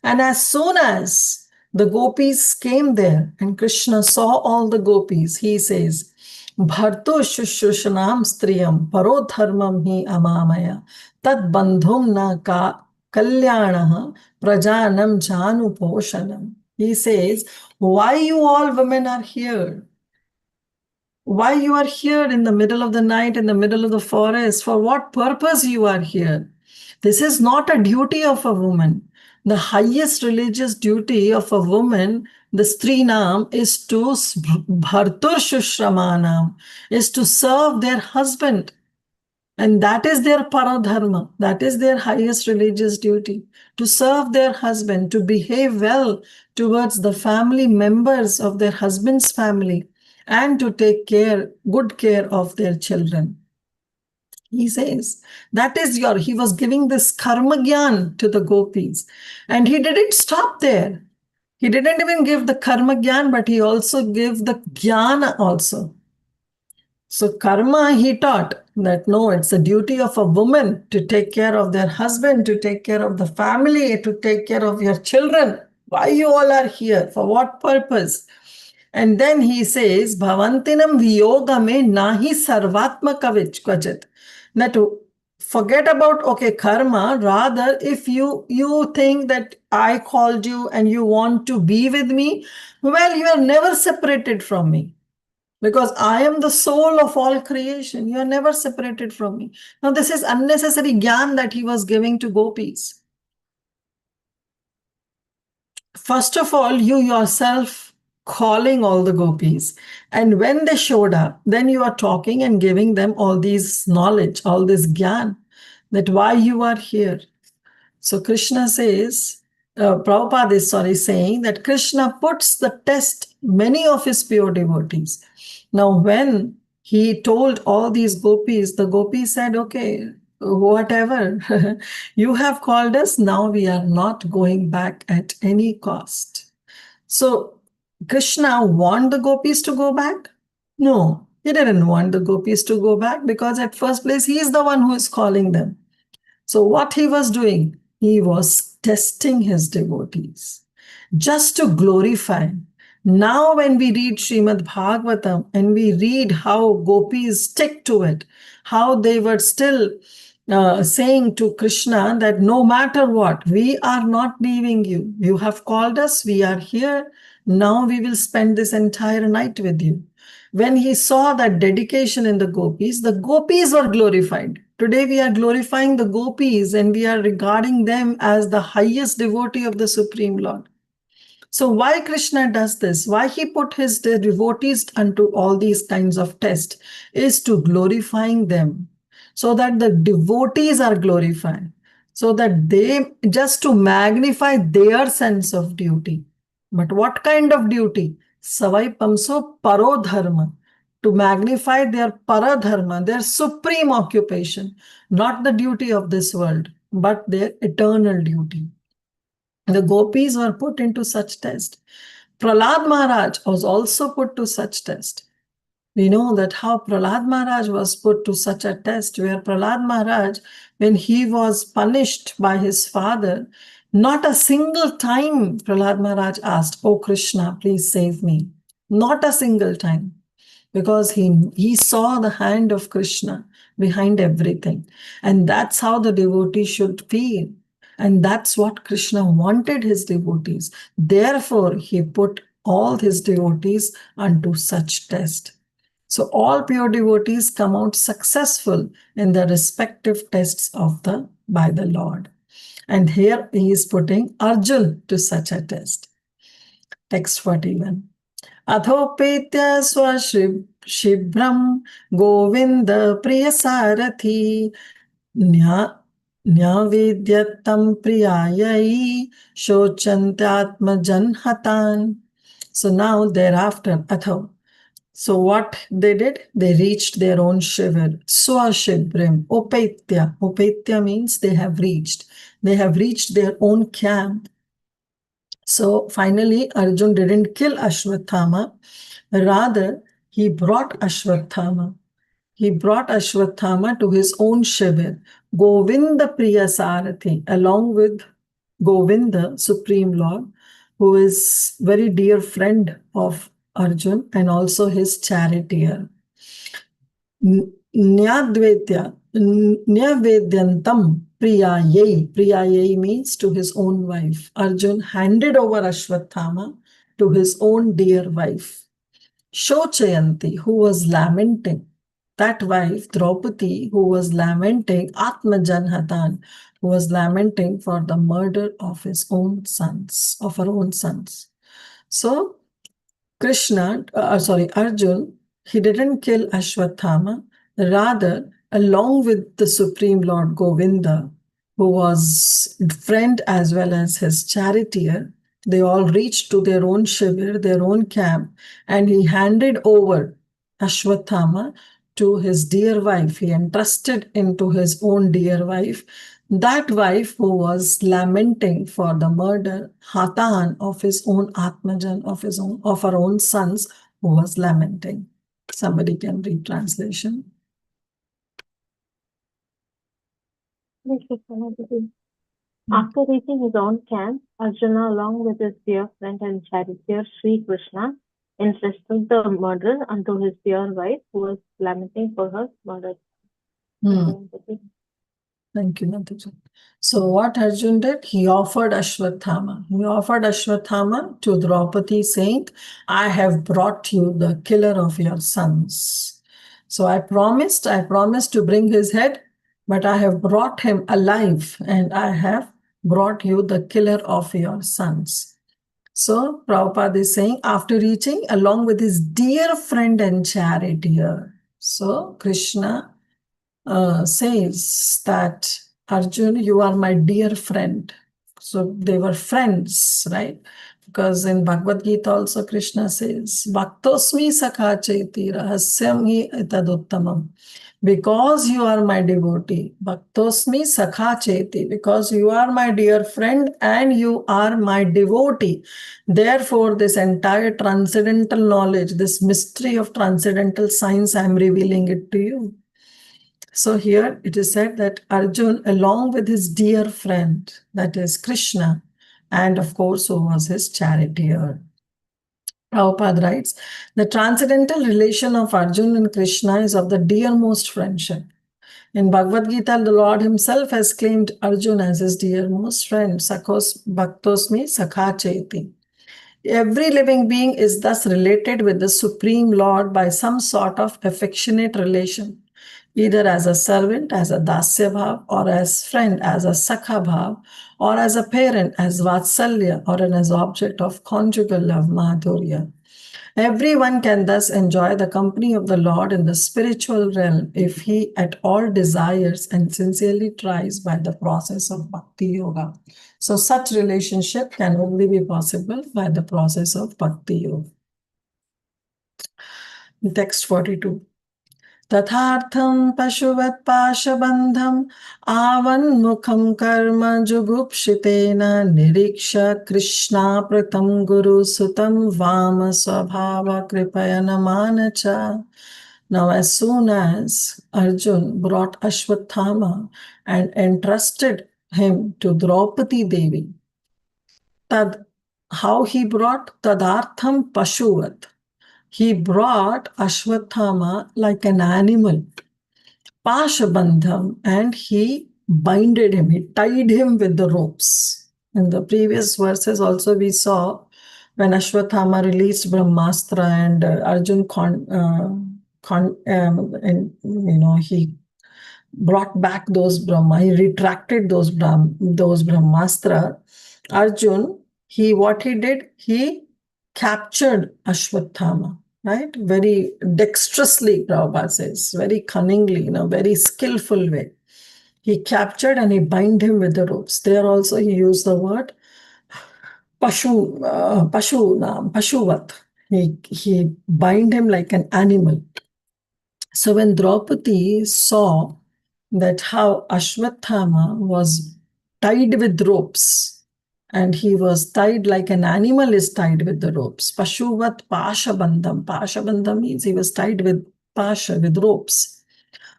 And as soon as the gopis came there and Krishna saw all the gopis, he says, Bharto shushushanam striyam paro dharmam hi amamaya tad bandhum na ka kalyanaha prajanam janu poshanam. He says, why you all women are here? Why you are here in the middle of the night, in the middle of the forest? For what purpose you are here? This is not a duty of a woman. The highest religious duty of a woman, the Strinam, is to bhartur shushramanam, is to serve their husband. And that is their paradharma. That is their highest religious duty, to serve their husband, to behave well towards the family members of their husband's family, and to take good care of their children. He says, he was giving this karma gyan to the gopis. And he didn't stop there. He didn't even give the karma gyan, but he also gave the jnana also. So karma, he taught that no, it's the duty of a woman to take care of their husband, to take care of the family, to take care of your children. Why you all are here? For what purpose? And then he says, Bhavantinam viyoga me nahi sarvatma kavich kvachit. That Forget about, okay, karma. Rather, if you think that I called you and you want to be with me, well, you are never separated from me. Because I am the soul of all creation. You are never separated from me. Now, this is unnecessary gyan that he was giving to gopis. First of all, you yourself calling all the gopis. And when they showed up, then you are talking and giving them all these knowledge, all this gyan, that why you are here. So Krishna says, Prabhupada is saying that Krishna puts the test many of his pure devotees. Now, when he told all these gopis, the gopis said, okay, whatever, you have called us, now we are not going back at any cost. So Krishna want the gopis to go back? No, he didn't want the gopis to go back, because at first place, he is the one who is calling them. So what he was doing? He was testing his devotees just to glorify. Now when we read Srimad Bhagavatam and we read how gopis stick to it, how they were still saying to Krishna that no matter what, we are not leaving you. You have called us, we are here. Now we will spend this entire night with you. When he saw that dedication in the gopis were glorified. Today we are glorifying the gopis and we are regarding them as the highest devotee of the Supreme Lord. So why Krishna does this? Why he put his devotees unto all these kinds of tests is to glorifying them, so that the devotees are glorified, so that they, just to magnify their sense of duty. But what kind of duty? Savai pamso paro dharma, to magnify their paradharma, their supreme occupation, not the duty of this world, but their eternal duty. The gopis were put into such test. Prahlad Maharaj was also put to such test. We know that how Prahlad Maharaj was put to such a test, where Prahlad Maharaj, when he was punished by his father, not a single time Prahlad Maharaj asked, "Oh Krishna, please save me." Not a single time. Because he saw the hand of Krishna behind everything. And that's how the devotee should feel. And that's what Krishna wanted his devotees. Therefore, he put all his devotees unto such test. So all pure devotees come out successful in the respective tests by the Lord. And here he is putting Arjun to such a test. Text 41. अथोपेत्य स्वशिभ्रम Govind प्रिय सारथी न्यावेद्यतं प्रियायै शोचन्त्यात्मजन हतान. So now thereafter, atho. So what they did? They reached their own shivir. Swashibrim. Upetya. Upetya means they have reached. They have reached their own camp. So finally, Arjun didn't kill Ashwathama. Rather, he brought Ashwathama. He brought Ashwathama to his own shivir, Govinda Priya Sarathi, along with Govinda, Supreme Lord, who is very dear friend of Arjun and also his charioteer. Nyadvetya, Nyavedyantam Priyayai. Priyayai means to his own wife. Arjun handed over Ashwathama to his own dear wife. Shochayanti, who was lamenting. That wife, Draupadi, who was lamenting, Atmajanhatan, who was lamenting for the murder of his own sons, of her own sons. So, Arjun, he didn't kill Ashwathama. Rather, along with the Supreme Lord Govinda, who was friend as well as his charioteer, they all reached to their own shivir, their own camp, and he handed over Ashwathama to his dear wife. He entrusted into his own dear wife, that wife who was lamenting for the murder, Hatan, of his own Atmajan, of her own sons, who was lamenting. Somebody can read translation. After reaching his own camp, Arjuna, along with his dear friend and charioteer Sri Krishna, entrusted the murder unto his dear wife, who was lamenting for her murder. Thank you, Mataji. So what Arjun did, he offered Ashwathama. He offered Ashwathama to Draupadi saying, I have brought you the killer of your sons. So I promised to bring his head, but I have brought him alive and I have brought you the killer of your sons. So Prabhupada is saying, after reaching along with his dear friend and charioteer. So Krishna says that, Arjun, you are my dear friend. So they were friends, right? Because in Bhagavad Gita also Krishna says, Bhaktosmi sakha cheti rahasyam hi etaduttamam. Because you are my devotee, Bhaktosmi sakha cheti, because you are my dear friend and you are my devotee. Therefore, this entire transcendental knowledge, this mystery of transcendental science, I am revealing it to you. So here it is said that Arjun, along with his dear friend, that is Krishna, and of course, who was his charioteer. Prabhupada writes, the transcendental relation of Arjun and Krishna is of the dearmost friendship. In Bhagavad Gita, the Lord himself has claimed Arjun as his dearmost friend, Sakos Bhaktosmi Sakha Cheti. Every living being is thus related with the Supreme Lord by some sort of affectionate relation, either as a servant, as a dasya bhav, or as friend, as a sakha bhav, or as a parent, as vatsalya, or as object of conjugal love, madhurya. Everyone can thus enjoy the company of the Lord in the spiritual realm if he at all desires and sincerely tries by the process of Bhakti Yoga. So such relationship can only be possible by the process of Bhakti Yoga. Text 42. Tathartham pashuvat pashabandham avanmukham karma jugupshitena niriksha krishna pratam guru sutam vama swabhava kripayana manacha. Now as soon as Arjun brought Ashwathama and entrusted him to Draupadi Devi, how he brought tadartham pashuvat. He brought Ashwathama like an animal, Pashabandham, and he binded him, he tied him with the ropes. In the previous verses also we saw when Ashwathama released Brahmastra and Arjun he brought back those he retracted those Brahmastra. Arjun, what he did, he captured Ashwathama, right? Very dexterously, Prabhupada says, very cunningly, in a very skillful way. He captured and he bind him with the ropes. There also he used the word pashuvat. He bind him like an animal. So when Draupadi saw that how Ashwathama was tied with ropes, and he was tied like an animal is tied with the ropes. Pashuvat pashabandham. Pashabandham means he was tied with pasha, with ropes.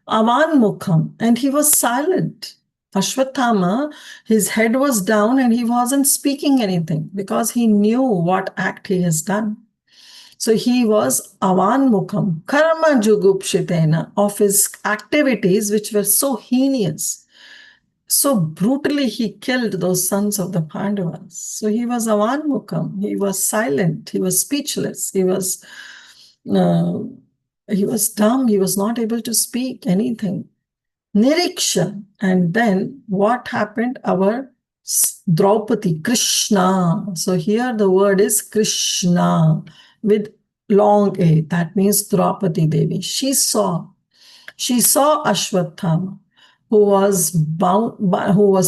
Avan mukham, and he was silent. Ashwathama, his head was down and he wasn't speaking anything because he knew what act he has done. So he was avan mukham, karma jugupshitena, of his activities which were so heinous. So brutally he killed those sons of the Pandavas. So he was avanmukham. He was silent. He was speechless. He was dumb. He was not able to speak anything. Niriksha. And then what happened? Our Draupadi, Krishna. So here the word is Krishna with long A. That means Draupadi Devi. She saw Ashwathama, who was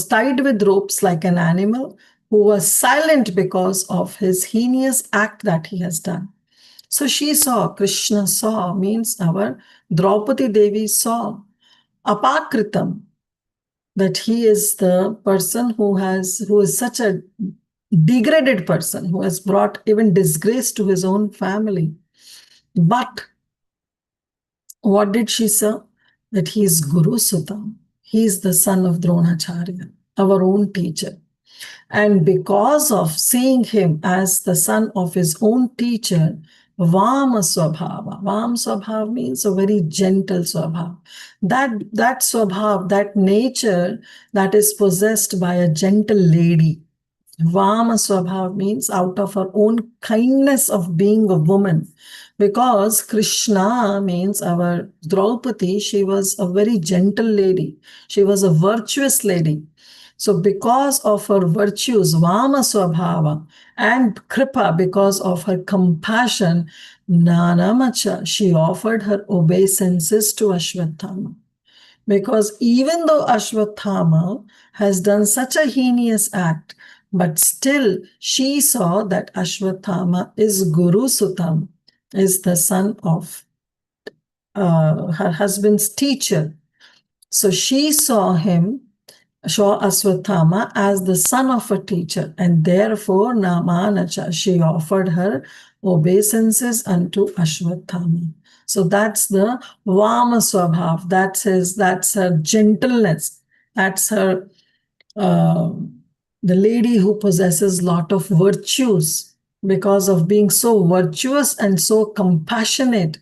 tied with ropes like an animal, who was silent because of his heinous act that he has done. So she saw, Krishna saw, means our Draupadi Devi saw, apakritam, that he is the person who is such a degraded person, who has brought even disgrace to his own family. But what did she say? That he is Guru Sutam. He is the son of Dronacharya, our own teacher. And because of seeing him as the son of his own teacher, Vama Swabhava. Vam Swabhav means a very gentle Swabhav. That Swabhav, that nature that is possessed by a gentle lady. Vama Swabhav means out of her own kindness of being a woman. Because Krishna means our Draupadi, she was a very gentle lady. She was a virtuous lady. So because of her virtues, Vama Swabhava, and Kripa, because of her compassion, Nanamacha, she offered her obeisances to Ashwatthama. Because even though Ashwatthama has done such a heinous act, but still she saw that Ashwatthama is Guru Sutam, is the son of her husband's teacher. So she saw Ashwatthama as the son of a teacher, and therefore Namanacha, she offered her obeisances unto Ashwatthama. So that's the Vama Swabhav, that's her gentleness, that's her the lady who possesses lot of virtues. Because of being so virtuous and so compassionate,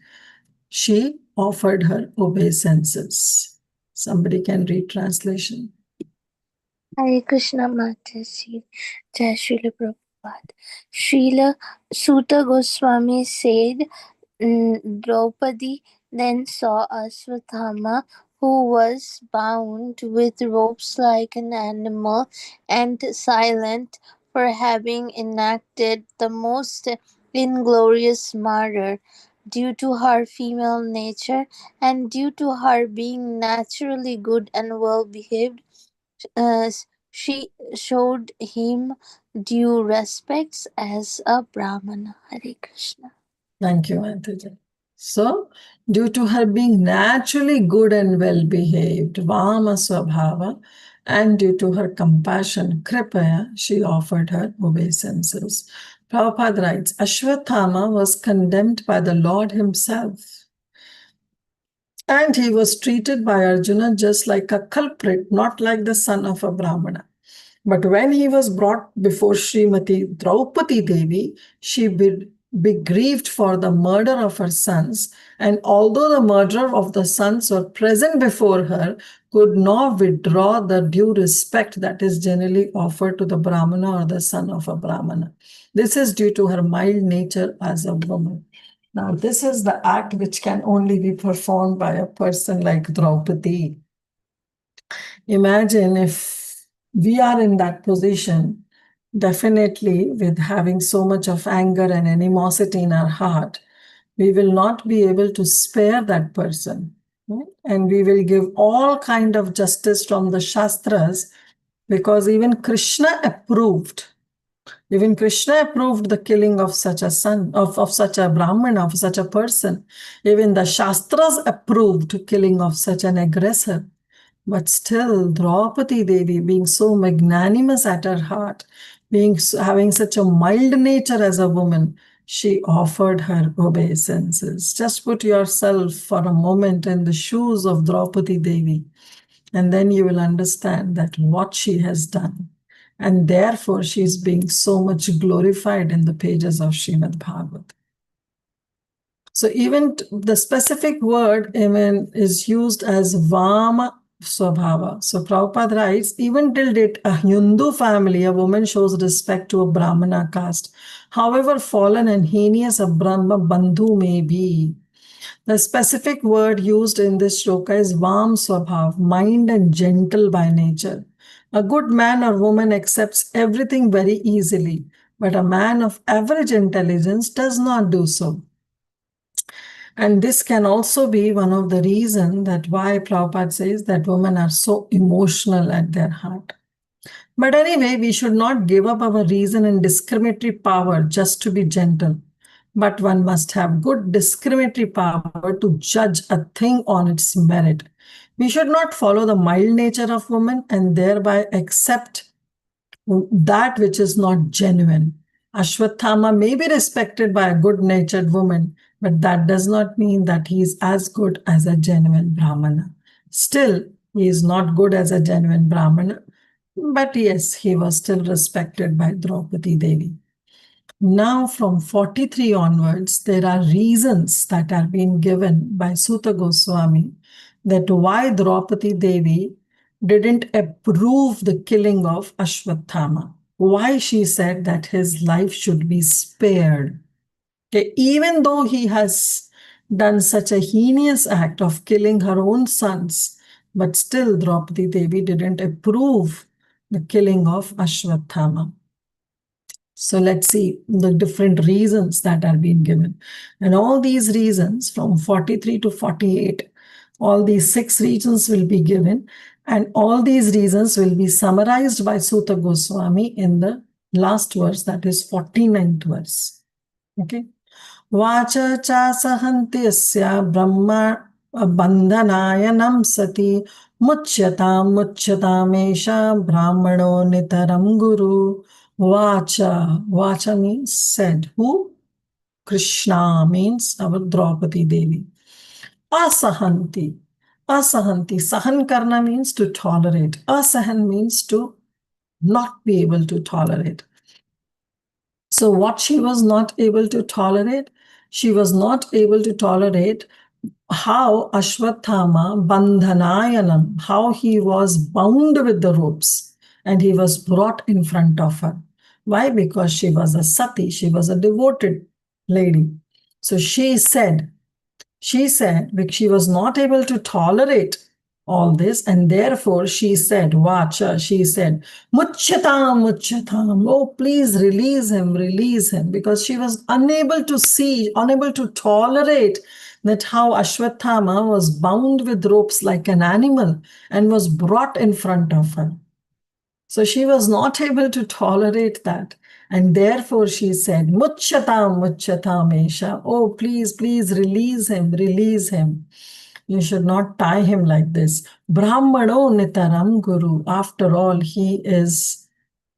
she offered her obeisances. Somebody can read translation. Hare Krishna Mataji, Jai Srila Prabhupada. Srila Sutta Goswami said, Draupadi then saw Ashwatthama, who was bound with ropes like an animal and silent for having enacted the most inglorious murder. Due to her female nature and due to her being naturally good and well behaved, she showed him due respects as a Brahmana. Hare Krishna. Thank you, Antaja. So, due to her being naturally good and well behaved, Vama Swabhava, and due to her compassion, Kripaya, she offered her obeisances. Prabhupada writes, Ashwatthama was condemned by the Lord himself. And he was treated by Arjuna just like a culprit, not like the son of a Brahmana. But when he was brought before Srimati Draupadi Devi, she be grieved for the murder of her sons. And although the murderer of the sons were present before her, could not withdraw the due respect that is generally offered to the Brahmana or the son of a Brahmana. This is due to her mild nature as a woman. Now, this is the act which can only be performed by a person like Draupadi. Imagine if we are in that position, definitely with having so much of anger and animosity in our heart, we will not be able to spare that person. And we will give all kind of justice from the Shastras, because even Krishna approved the killing of such a son, of such a Brahmana, of such a person. Even the Shastras approved killing of such an aggressor. But still, Draupadi Devi, being so magnanimous at her heart, having such a mild nature as a woman, she offered her obeisances. Just put yourself for a moment in the shoes of Draupadi Devi, and then you will understand that what she has done. And therefore, she is being so much glorified in the pages of Srimad Bhagavatam. So even the specific word is used as Vama Swabhava. So Prabhupada writes, even till date, a Hindu family, a woman shows respect to a Brahmana caste. However fallen and heinous a Brahma Bandhu may be. The specific word used in this shloka is Vam Swabhav, mild and gentle by nature. A good man or woman accepts everything very easily, but a man of average intelligence does not do so. And this can also be one of the reasons that why Prabhupada says that women are so emotional at their heart. But anyway, we should not give up our reason and discriminatory power just to be gentle. But one must have good discriminatory power to judge a thing on its merit. We should not follow the mild nature of women and thereby accept that which is not genuine. Ashwatthama may be respected by a good-natured woman, but that does not mean that he is as good as a genuine Brahmana. Still, he is not good as a genuine Brahmana, but yes, he was still respected by Draupadi Devi. Now from 43 onwards, there are reasons that are being given by Suta Goswami that why Draupadi Devi didn't approve the killing of Ashwatthama. Why she said that his life should be spared. Okay, even though he has done such a heinous act of killing her own sons, but still Draupadi Devi didn't approve the killing of Ashwatthama. So let's see the different reasons that are being given. And all these reasons from 43 to 48, all these 6 reasons will be given. And all these reasons will be summarized by Suta Goswami in the last verse, that is 49th verse. Okay. Vacha cha sahantyasya brahma bandhanayanam sati muchyataam esha brahmano nitaram guru. Vacha. Vacha means said. Who? Krishna means our Draupadi Devi. Asahanti. Asahanti. Sahan karna means to tolerate. Asahan means to not be able to tolerate. So what she was not able to tolerate? She was not able to tolerate how Ashwatthama bandhanayanam, how he was bound with the ropes and he was brought in front of her. Why? Because she was a sati, she was a devoted lady. So she said, because she was not able to tolerate all this, and therefore she said, Vacha, she said, Muchyatam, oh, please release him, because she was unable to see, unable to tolerate that how Ashwatthama was bound with ropes like an animal and was brought in front of her. So she was not able to tolerate that. And therefore she said, Muchyatam esha. Oh, please release him. You should not tie him like this. Brahmano nitaram guru. After all, he is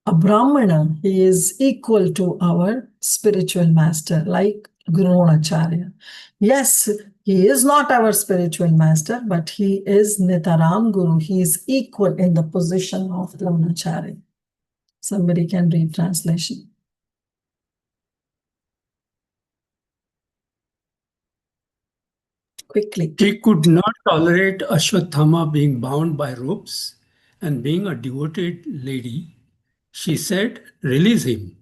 a Brahmana. He is equal to our spiritual master, like Guru Dronacharya. Yes, he is not our spiritual master, but he is Nitaram Guru. He is equal in the position of Dronacharya. Somebody can read translation. Quickly. She could not tolerate Ashwatthama being bound by ropes, and being a devoted lady, she said, release him,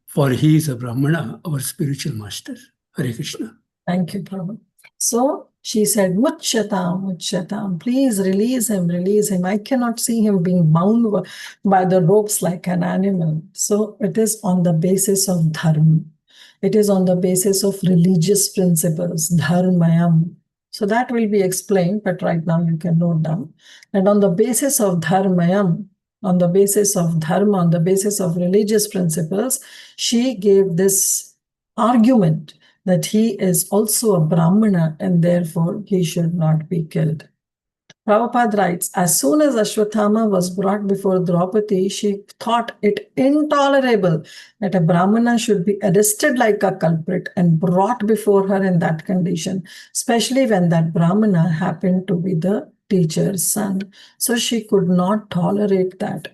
for he is a Brahmana, our spiritual master. Hare Krishna. Thank you, Prabhu. So she said, Muchyatam, please release him. I cannot see him being bound by the ropes like an animal. So it is on the basis of dharma. It is on the basis of religious principles, dharmayam. So that will be explained, but right now you can note down. And on the basis of dharmayam, on the basis of dharma, on the basis of religious principles, she gave this argument that he is also a Brahmana and therefore he should not be killed. Prabhupada writes, as soon as Ashwatthama was brought before Draupadi, she thought it intolerable that a Brahmana should be arrested like a culprit and brought before her in that condition, especially when that Brahmana happened to be the teacher's son. So she could not tolerate that.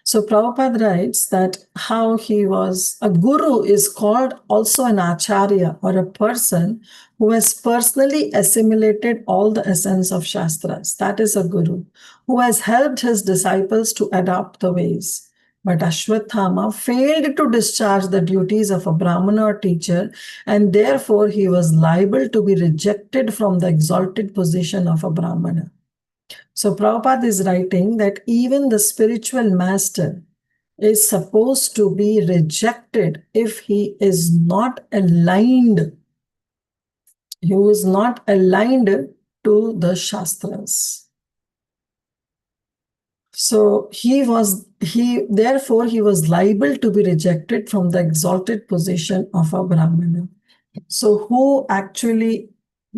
So Prabhupada writes that how he was, a guru is called also an acharya or a person who has personally assimilated all the essence of Shastras. That is a guru who has helped his disciples to adopt the ways. But Ashwatthama failed to discharge the duties of a Brahmana or teacher, and therefore he was liable to be rejected from the exalted position of a Brahmana. So Prabhupada is writing that even the spiritual master is supposed to be rejected if he is not aligned. He was not aligned to the Shastras. So therefore he was liable to be rejected from the exalted position of a Brahmana. So who actually,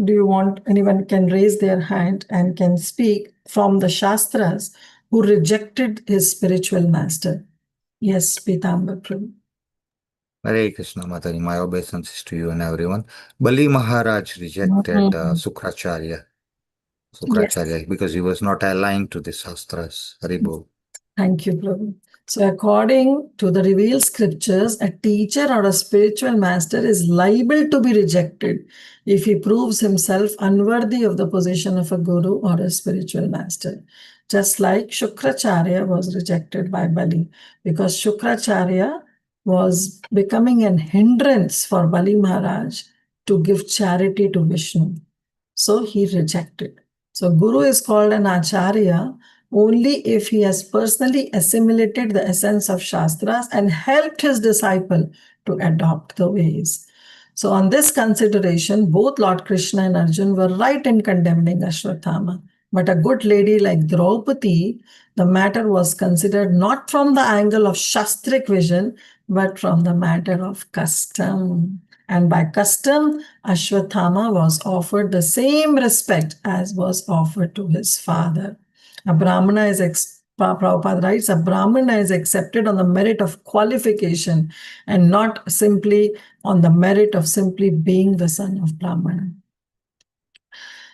do you want, anyone can raise their hand and can speak from the Shastras who rejected his spiritual master? Yes, Pitambar Prabhu. Hare Krishna, Mataji. My obeisances to you and everyone. Bali Maharaj rejected Sukracharya Yes. because he was not aligned to the Shastras. Haribol. Thank you, Prabhu. So according to the revealed scriptures, a teacher or a spiritual master is liable to be rejected if he proves himself unworthy of the position of a guru or a spiritual master. Just like Shukracharya was rejected by Bali, because Shukracharya was becoming an hindrance for Bali Maharaj to give charity to Vishnu. So he rejected. So Guru is called an Acharya only if he has personally assimilated the essence of Shastras and helped his disciple to adopt the ways. So on this consideration, both Lord Krishna and Arjun were right in condemning Ashwatthama. But a good lady like Draupadi, the matter was considered not from the angle of Shastric vision, but from the matter of custom. And by custom, Ashwatthama was offered the same respect as was offered to his father. A Brahmana is, Prabhupada writes, a Brahmana is accepted on the merit of qualification and not simply on the merit of simply being the son of Brahmana.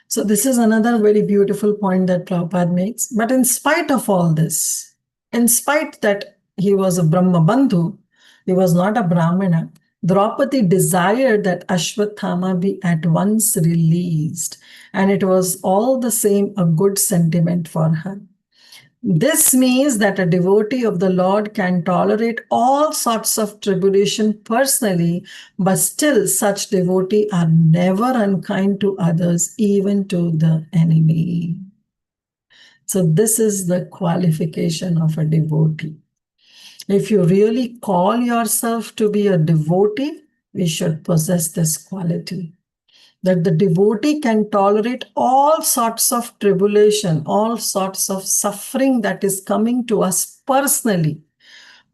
So this is another very beautiful point that Prabhupada makes. But in spite of all this, in spite that he was a Brahma Bandhu, he was not a Brahmana, Draupadi desired that Ashwatthama be at once released. And it was all the same a good sentiment for her. This means that a devotee of the Lord can tolerate all sorts of tribulation personally, but still such devotees are never unkind to others, even to the enemy. So this is the qualification of a devotee. If you really call yourself to be a devotee, we should possess this quality. That the devotee can tolerate all sorts of tribulation, all sorts of suffering that is coming to us personally.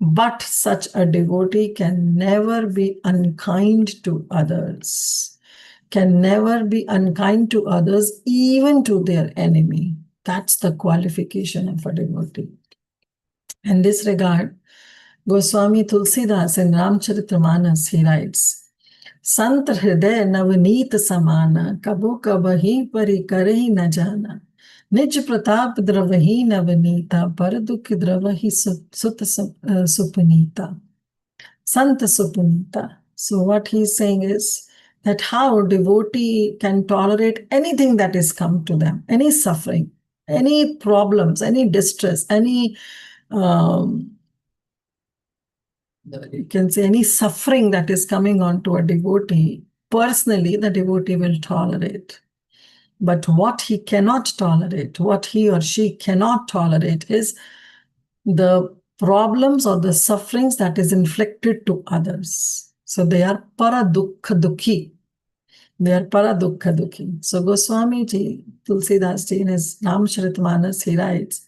But such a devotee can never be unkind to others, can never be unkind to others, even to their enemy. That's the qualification of a devotee. In this regard, Goswami Tulsidas in Ramcharitramanas, he writes, संत हृदय नवनीत समाना कबो कबही परि करही न जाना निज प्रताप द्रवही नवनीता पर दुख द्रवही सुत सुपनीता Sant Supunita. So what he's saying is that how devotee can tolerate anything that is come to them, any suffering, any problems, any distress, any you can say any suffering that is coming on to a devotee, personally the devotee will tolerate. But what he cannot tolerate, what he or she cannot tolerate is the problems or the sufferings that is inflicted to others. So they are paradukha dukhi. They are paradukha dukhi. So Goswami ji, Tulsidas ji in his Ramcharitmanas, he writes,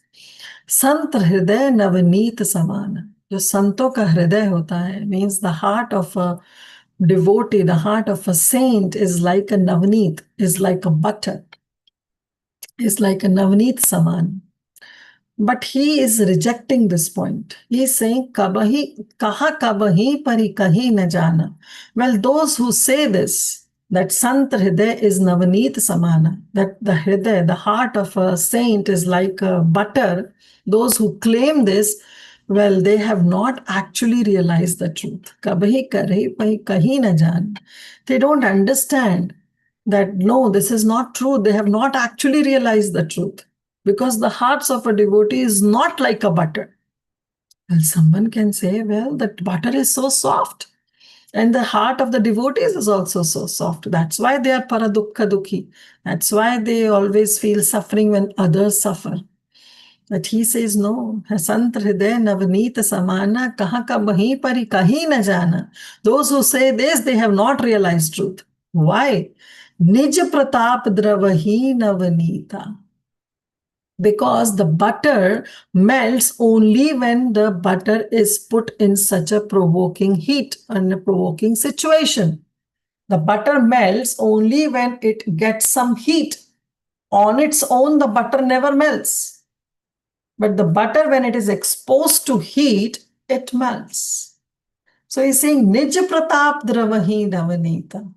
Sant hriday navneet samana. जो संतों का हृदय होता है means the heart of a devotee, the heart of a saint is like a navneet, is like a butter, is like a navneet saman. But he is rejecting this point. He is saying, kabahi, kaha kabahi pari kahi na jana. Well, those who say this, that Sant hriday is navneet samana, that the hriday, the heart of a saint is like a butter, those who claim this, well, they have not actually realized the truth. Kabahi kare pai kahi na jana. They don't understand that, no, this is not true. They have not actually realized the truth. Because the hearts of a devotee is not like a butter. Well, someone can say, well, that butter is so soft. And the heart of the devotees is also so soft. That's why they are paradukha dukhi. That's why they always feel suffering when others suffer. But he says, no, Sant hriday navneet samana kaha kabahi pari kahi na jana. Those who say this, they have not realized truth. Why? Nij pratap dravahi navneeta. Because the butter melts only when the butter is put in such a provoking heat and a provoking situation. The butter melts only when it gets some heat. On its own, the butter never melts. But the butter, when it is exposed to heat, it melts. So he's saying, Nij pratap dravahi navanita.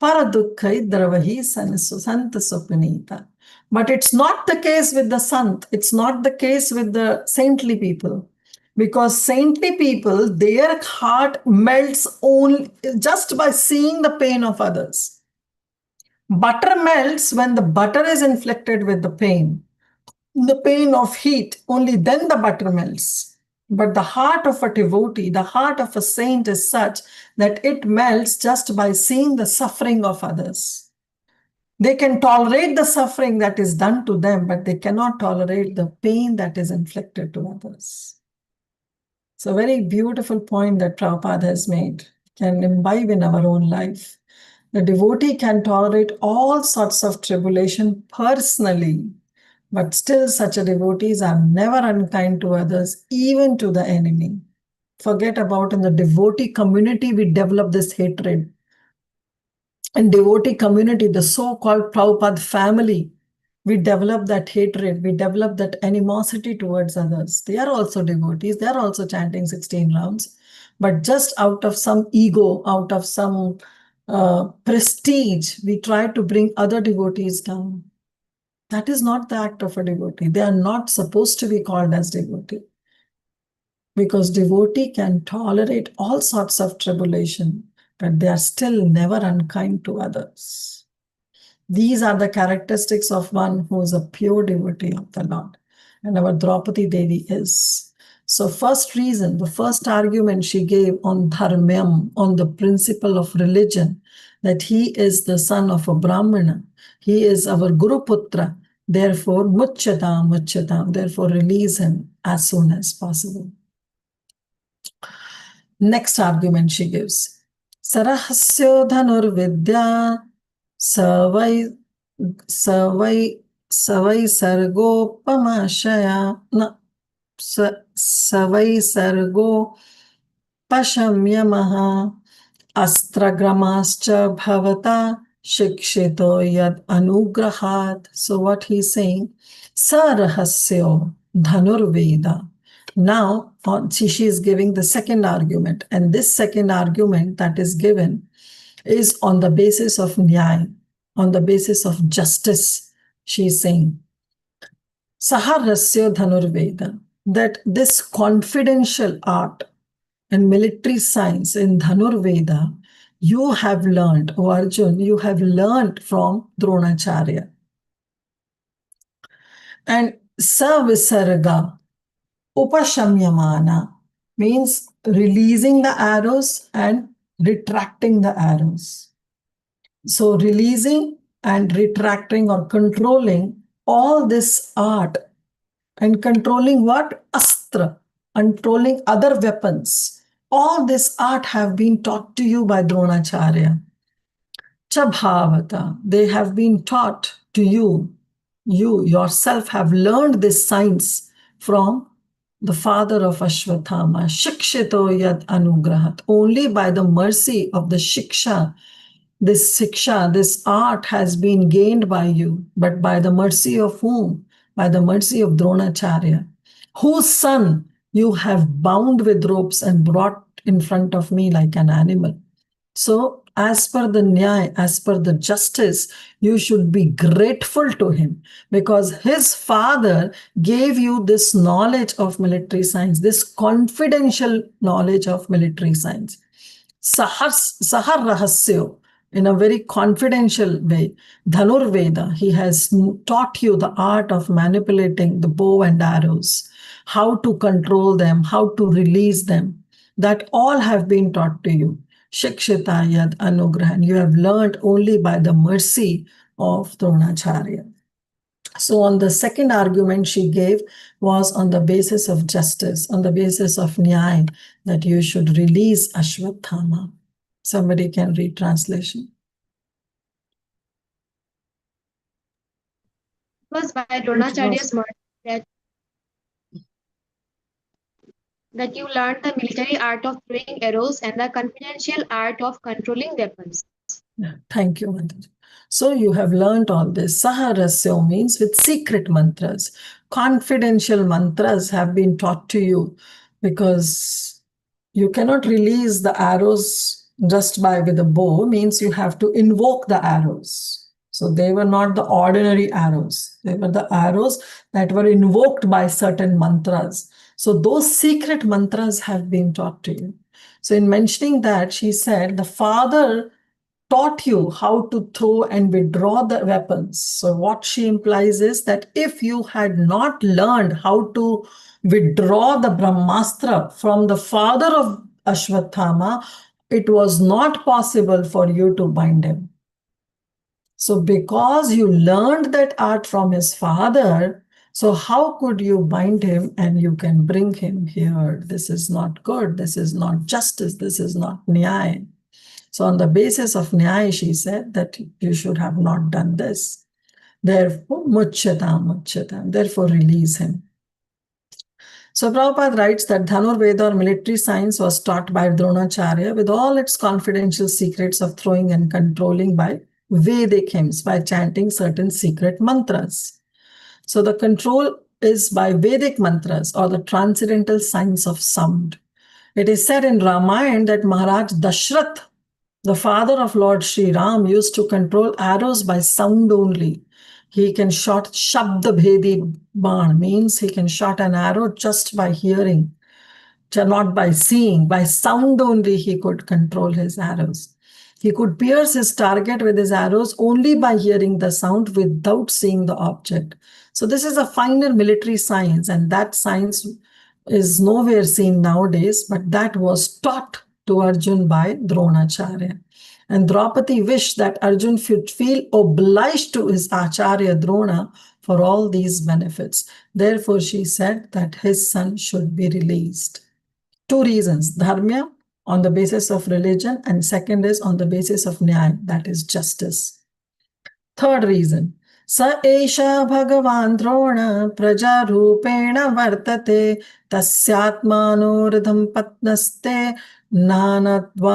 Paradukkai dravahi sant supunita. But it's not the case with the sant. It's not the case with the saintly people. Because saintly people, their heart melts only just by seeing the pain of others. Butter melts when the butter is inflicted with the pain of heat, only then the butter melts. But the heart of a devotee, the heart of a saint is such that it melts just by seeing the suffering of others. They can tolerate the suffering that is done to them, but they cannot tolerate the pain that is inflicted to others. It's a very beautiful point that Prabhupada has made, can imbibe in our own life. The devotee can tolerate all sorts of tribulation personally, but still such a devotees are never unkind to others, even to the enemy. Forget about in the devotee community, we develop this hatred. In devotee community, the so-called Prabhupada family, we develop that hatred, we develop that animosity towards others. They are also devotees, they are also chanting 16 rounds, but just out of some ego, out of some prestige, we try to bring other devotees down. That is not the act of a devotee. They are not supposed to be called as devotee. Because devotee can tolerate all sorts of tribulation, but they are still never unkind to others. These are the characteristics of one who is a pure devotee of the Lord. And our Draupadi Devi is. So first reason, the first argument she gave on dharmyam, on the principle of religion, that he is the son of a Brahmana. He is our Guru Putra. Therefore, mucchatam, therefore release him as soon as possible. Next argument she gives. Sarahasyo dhanur vidya savai sargopamashaya na savai sargo pashamyamaha astragramascha bhavata shikshito yad anugrahat. So what he's saying, sarahasyo dhanur veda. Now, she is giving the second argument, and this second argument that is given is on the basis of nyaya, on the basis of justice. She is saying, Saharasya Dhanurveda, that this confidential art and military science in Dhanurveda, you have learned, O Arjun, you have learned from Dronacharya. And Savisarga, Upashamyamana means releasing the arrows and retracting the arrows. So releasing and retracting or controlling all this art and controlling what? Astra, controlling other weapons. All this art have been taught to you by Dronacharya. Chabhavata, they have been taught to you. You yourself have learned this science from the father of Ashwathama, Shikshito yad anugrahat. Only by the mercy of the Shiksha, this art has been gained by you, but by the mercy of whom? By the mercy of Dronacharya, whose son you have bound with ropes and brought in front of me like an animal. So, as per the nyaya, as per the justice, you should be grateful to him because his father gave you this knowledge of military science, this confidential knowledge of military science. Sahar Rahasyo, in a very confidential way, Dhanur Veda, he has taught you the art of manipulating the bow and arrows, how to control them, how to release them. That all have been taught to you. Shikshita yad anugrahan. You have learned only by the mercy of Dronacharya. So on the second argument she gave was on the basis of justice, on the basis of nyaya, that you should release Ashwathama. Somebody can read translation. It was by Dronacharya's mercy that you learned the military art of throwing arrows and the confidential art of controlling weapons. Yeah, thank you, Mataji. So you have learned all this. Saharasya means with secret mantras. Confidential mantras have been taught to you because you cannot release the arrows just by with a bow means you have to invoke the arrows. So they were not the ordinary arrows. They were the arrows that were invoked by certain mantras. So those secret mantras have been taught to you. So in mentioning that, she said, the father taught you how to throw and withdraw the weapons. So what she implies is that if you had not learned how to withdraw the Brahmastra from the father of Ashwathama, it was not possible for you to bind him. So because you learned that art from his father, so how could you bind him and you can bring him here? This is not good. This is not justice. This is not nyaya. So on the basis of nyaya, she said that you should have not done this. Therefore, muchyatam, therefore release him. So Prabhupada writes that Dhanurveda or military science was taught by Dronacharya with all its confidential secrets of throwing and controlling by Vedic hymns, by chanting certain secret mantras. So the control is by Vedic mantras or the transcendental science of sound. It is said in Ramayana that Maharaj Dashrath, the father of Lord Sri Ram, used to control arrows by sound only. He can shot Shabda Bhedi Ban, means he can shot an arrow just by hearing, not by seeing. By sound only he could control his arrows. He could pierce his target with his arrows only by hearing the sound without seeing the object. So this is a finer military science, and that science is nowhere seen nowadays, but that was taught to Arjun by Dronacharya. And Draupadi wished that Arjun should feel obliged to his Acharya Drona for all these benefits. Therefore, she said that his son should be released. Two reasons: dharma, on the basis of religion, and second is on the basis of nyaya, that is justice. Third reason, Sa esha bhagavan drona praja rupena vartate tasyatmanoridham patnaste nanvagad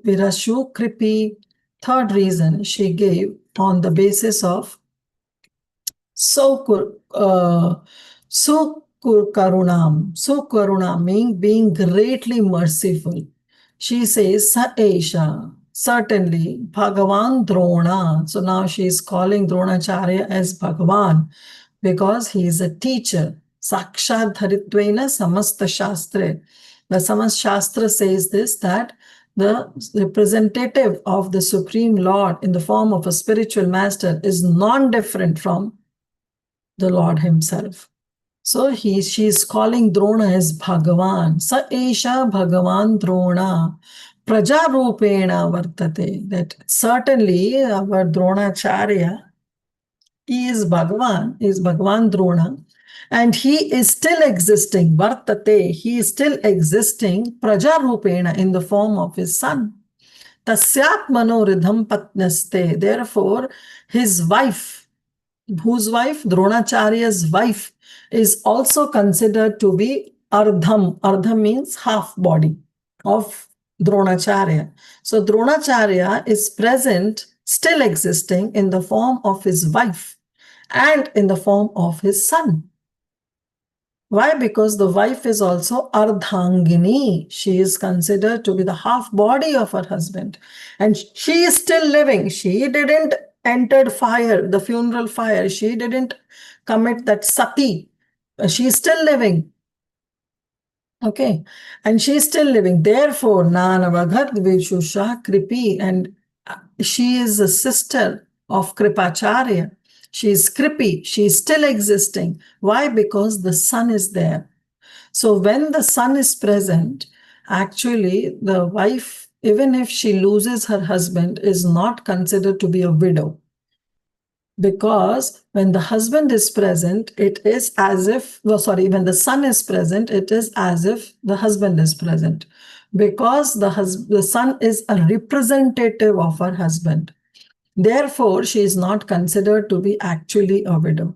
virashu kripi. Third reason she gave on the basis of Sukarunam, meaning being greatly merciful. She says, Sa esha, certainly, Bhagavan Drona. So now she is calling Dronacharya as Bhagavan because he is a teacher. Sakshat Dharitvena Samasta Shastra. The Samast Shastra says this, that the representative of the Supreme Lord in the form of a spiritual master is non-different from the Lord himself. So she is calling Drona as Bhagavan. Sa esha Bhagavan Drona Prajarupena Vartate. That certainly our Dronacharya, he is Bhagavan Drona, and he is still existing. Vartate, he is still existing Prajarupena in the form of his son. Tasyat manoridham patnaste. Therefore, his wife, whose wife? Dronacharya's wife, is also considered to be ardham. Ardham means half body of Dronacharya. So Dronacharya is present, still existing in the form of his wife and in the form of his son. Why? Because the wife is also ardhangini. She is considered to be the half body of her husband. And she is still living. She didn't enter fire, the funeral fire. She didn't commit that sati. She is still living. Okay. And she is still living. Therefore, Nanavaghat Vishusha Kripi. And she is a sister of Kripacharya. She is Kripi. She is still existing. Why? Because the sun is there. So when the sun is present, actually the wife, even if she loses her husband, is not considered to be a widow. Because when the husband is present, it is as if, when the sun is present, it is as if the husband is present. Because the sun is a representative of her husband. Therefore, she is not considered to be actually a widow.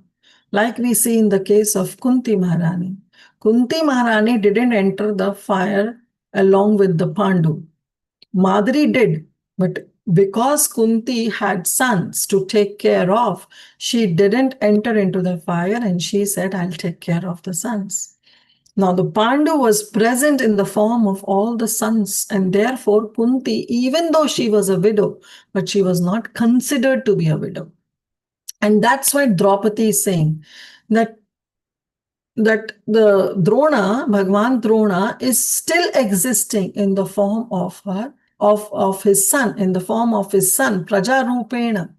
Like we see in the case of Kunti Maharani. Kunti Maharani didn't enter the fire along with the Pandu. Madri did, but because Kunti had sons to take care of, she didn't enter into the fire and she said, I'll take care of the sons. Now the Pandu was present in the form of all the sons, and therefore Kunti, even though she was a widow, but she was not considered to be a widow. And that's why Draupadi is saying that the Drona, Bhagwan Drona, is still existing in the form of his son, in the form of his son, Praja Rupena,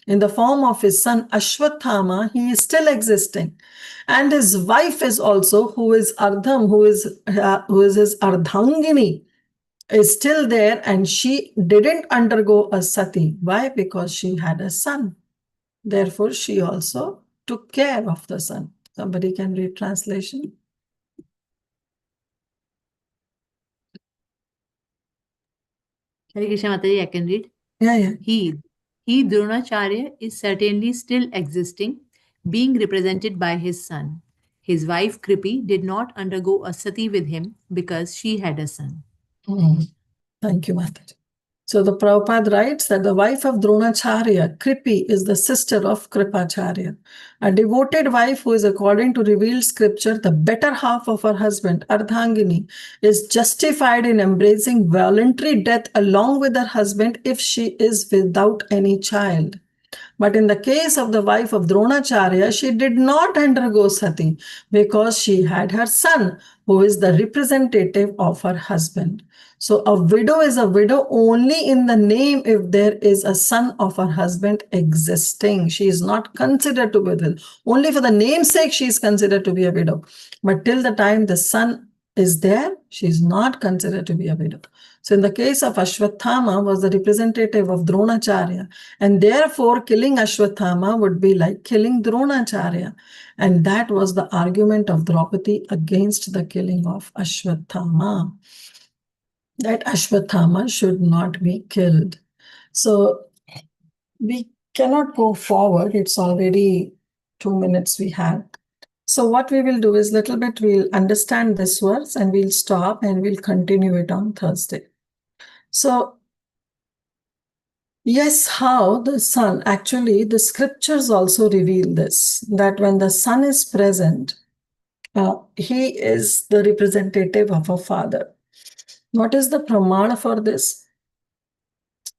in the form of his son Ashwathama. He is still existing. And his wife is also, who is Ardham, who is his Ardhangini, is still there, and she didn't undergo a sati. Why? Because she had a son. Therefore, she also took care of the son. Somebody can read translation. Hare Krishna Mataji, I can read. Yeah. He Dronacharya is certainly still existing, being represented by his son. His wife Kripi did not undergo a sati with him because she had a son. Thank you, Mataji. So the Prabhupada writes that the wife of Dronacharya, Kripi, is the sister of Kripacharya, a devoted wife who is, according to revealed scripture, the better half of her husband, Ardhangini, is justified in embracing voluntary death along with her husband if she is without any child. But in the case of the wife of Dronacharya, she did not undergo sati because she had her son, who is the representative of her husband. So a widow is a widow only in the name if there is a son of her husband existing. She is not considered to be a widow. Only for the namesake she is considered to be a widow. But till the time the son is there, she is not considered to be a widow. So in the case of Ashwathama was the representative of Dronacharya, and therefore killing Ashwathama would be like killing Dronacharya. And that was the argument of Draupadi against the killing of Ashwathama, that Ashwathama should not be killed. So we cannot go forward. It's already 2 minutes we have. So what we will do is little bit we'll understand this verse and we'll stop and we'll continue it on Thursday. So yes, how the son, actually the scriptures also reveal this, that when the son is present, he is the representative of a father. What is the pramana for this?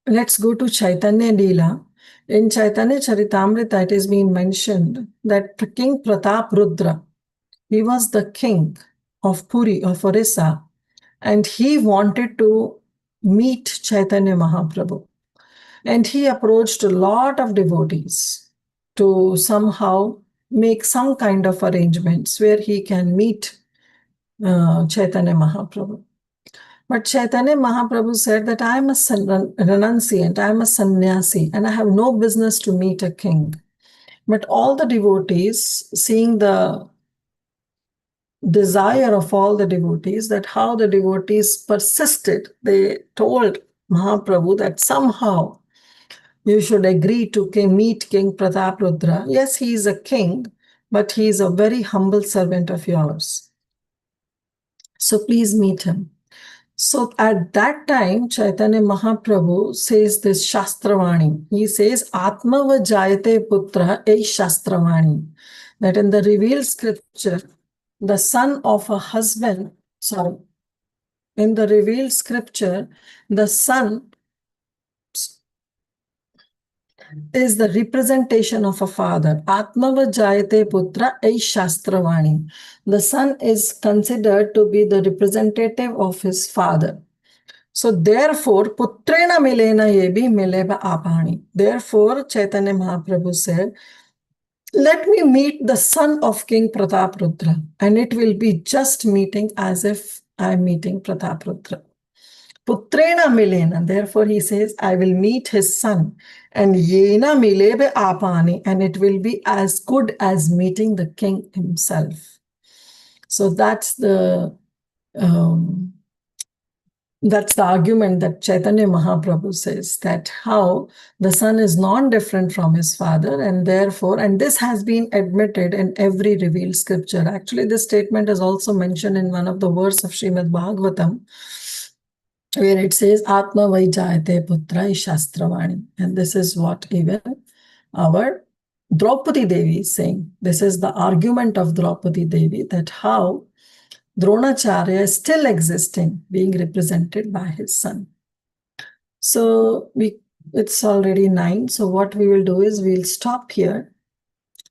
Let's go to Chaitanya Leela. In Chaitanya Charitamrita, it is being mentioned that King Pratap Rudra, he was the king of Puri, of Orissa, and he wanted to meet Chaitanya Mahaprabhu. And he approached a lot of devotees to somehow make some kind of arrangements where he can meet Chaitanya Mahaprabhu. But Chaitanya Mahaprabhu said that I am a renunciant, I am a sannyasi, and I have no business to meet a king. But all the devotees, seeing the desire of all the devotees, that how the devotees persisted, they told Mahaprabhu that somehow you should agree to meet King Pratap Rudra. Yes, he is a king, but he is a very humble servant of yours. So please meet him. So at that time, Chaitanya Mahaprabhu says this Shastravani. He says, Atma va jayate putra e Shastravani. That in the revealed scripture, the son of a husband, in the revealed scripture, the son is the representation of a father. Atmava jayate putra ei shastravani. The son is considered to be the representative of his father. So therefore, putrena milena yebi mileva apani. Therefore, Chaitanya Mahaprabhu said, let me meet the son of King Pratap Rudra, and it will be just meeting as if I am meeting Pratap Rudra. Putrena milena. Therefore, he says, I will meet his son. And yena milebe apani. And it will be as good as meeting the king himself. So that's the argument that Chaitanya Mahaprabhu says, that how the son is non-different from his father, and therefore, and this has been admitted in every revealed scripture. Actually, this statement is also mentioned in one of the verses of Srimad Bhagavatam, where it says, Atma vai jayate putra shastravani. And this is what even our Draupadi Devi is saying. This is the argument of Draupadi Devi, that how Dronacharya is still existing, being represented by his son. So it's already 9. So what we will do is we'll stop here.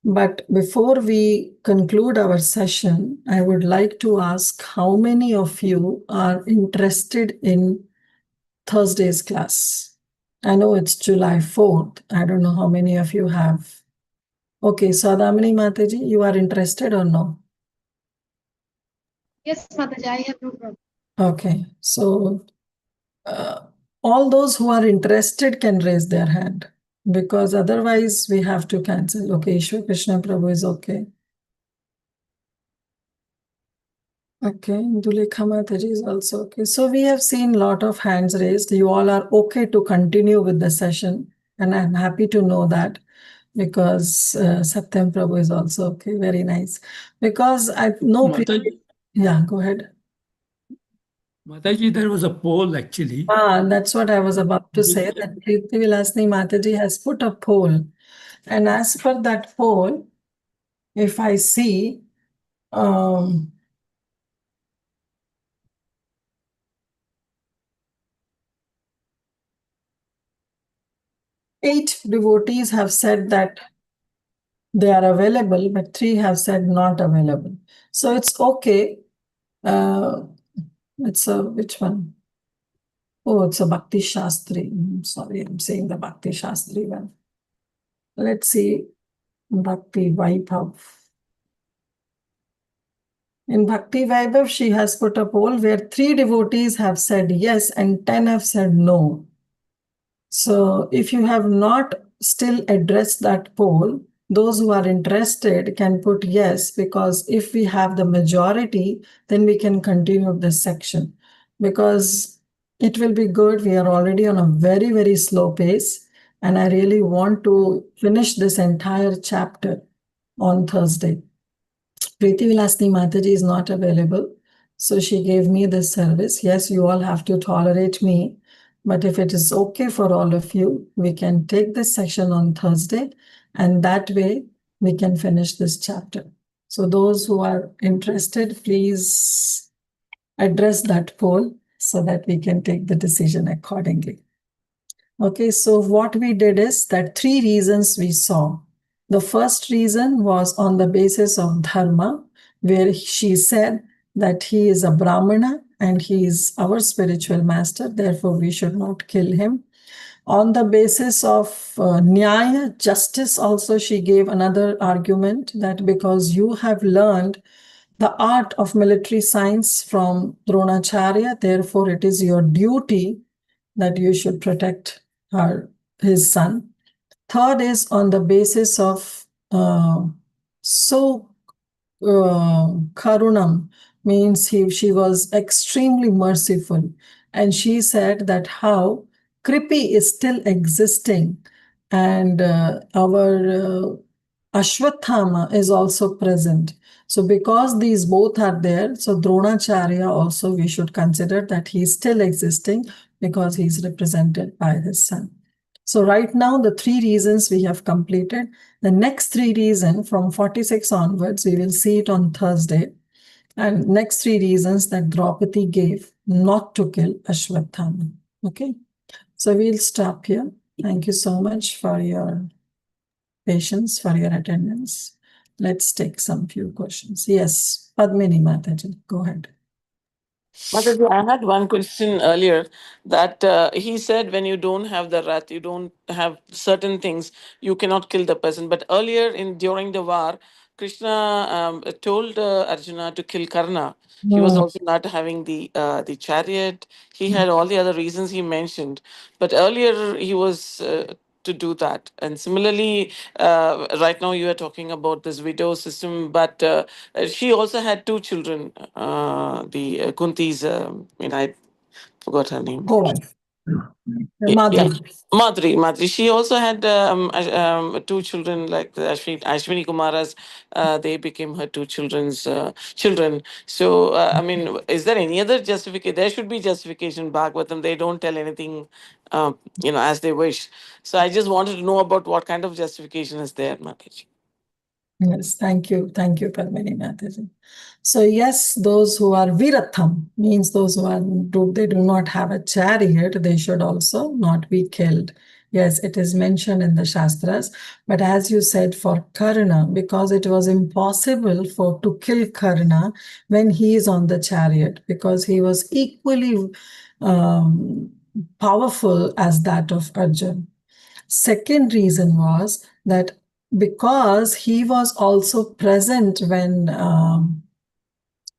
But before we conclude our session, I would like to ask how many of you are interested in Thursday's class? I know it's July 4th. I don't know how many of you have. Okay, Sadamini Mataji, you are interested or no? Yes, Mataji, I have no problem. Okay, so all those who are interested can raise their hand, because otherwise we have to cancel. Okay, Ishwar Krishna Prabhu is okay. Okay, Dulekha Mataji is also okay. So we have seen a lot of hands raised. You all are okay to continue with the session, and I'm happy to know that, because Satyam Prabhu is also okay. Very nice. Because I know. Mataji, Yeah, go ahead. Mataji, there was a poll actually. That's what I was about to say, that Preeti Vilasni Mataji has put a poll. And as per that poll, if I see, 8 devotees have said that they are available, but 3 have said not available. So it's okay. It's a, which one? Oh, it's a Bhakti Shastri. Sorry, I'm saying the Bhakti Shastri one. Let's see, Bhakti Vaibhav. In Bhakti Vaibhav, she has put a poll where 3 devotees have said yes and 10 have said no. So if you have not still addressed that poll, those who are interested can put yes, because if we have the majority, then we can continue this section, because it will be good. We are already on a very, very slow pace, and I really want to finish this entire chapter on Thursday. Preeti Vilasni Mataji is not available, so she gave me this service. Yes, you all have to tolerate me, but if it is okay for all of you, we can take this section on Thursday, and that way we can finish this chapter. So those who are interested, please address that poll so that we can take the decision accordingly. Okay, so what we did is that 3 reasons we saw. The first reason was on the basis of dharma, where she said that he is a Brahmana and he is our spiritual master, therefore we should not kill him. On the basis of nyaya, justice, also she gave another argument, that because you have learned the art of military science from Dronacharya, therefore it is your duty that you should protect his son. Third is on the basis of karunam, means she was extremely merciful. And she said that how Kripi is still existing, and our Ashwathama is also present. So because these both are there, so Dronacharya also we should consider that he is still existing, because he is represented by his son. So right now, the 3 reasons we have completed. The next 3 reasons from 46 onwards, we will see it on Thursday. And next 3 reasons that Draupadi gave not to kill Ashwathama. Okay, so we'll stop here. Thank you so much for your patience, for your attendance. Let's take some few questions. Yes, Padmini Mataji, go ahead. Mataji, I had one question earlier, that he said when you don't have the wrath, you don't have certain things, you cannot kill the person. But earlier during the war, Krishna told Arjuna to kill Karna. He was also not having the chariot. He had all the other reasons he mentioned. But earlier he was to do that. And similarly, right now you are talking about this widow system, but she also had 2 children. The Kunti's, I forgot her name. Co-wife. Yeah, Madhuri. Madhuri. She also had 2 children, like the Ashwini Kumaras. They became her 2 children's children. So, is there any other justification? There should be justification. Bhagavatam, they don't tell anything, as they wish. So, I just wanted to know about what kind of justification is there, Mataji. Yes, thank you. Thank you, Padmini Mataji. So yes, those who are viratham means those who are they do not have a chariot, they should also not be killed. Yes, it is mentioned in the Shastras, but as you said, for Karna, because it was impossible to kill Karna when he is on the chariot, because he was equally powerful as that of Arjun. Second reason was that because he was also present when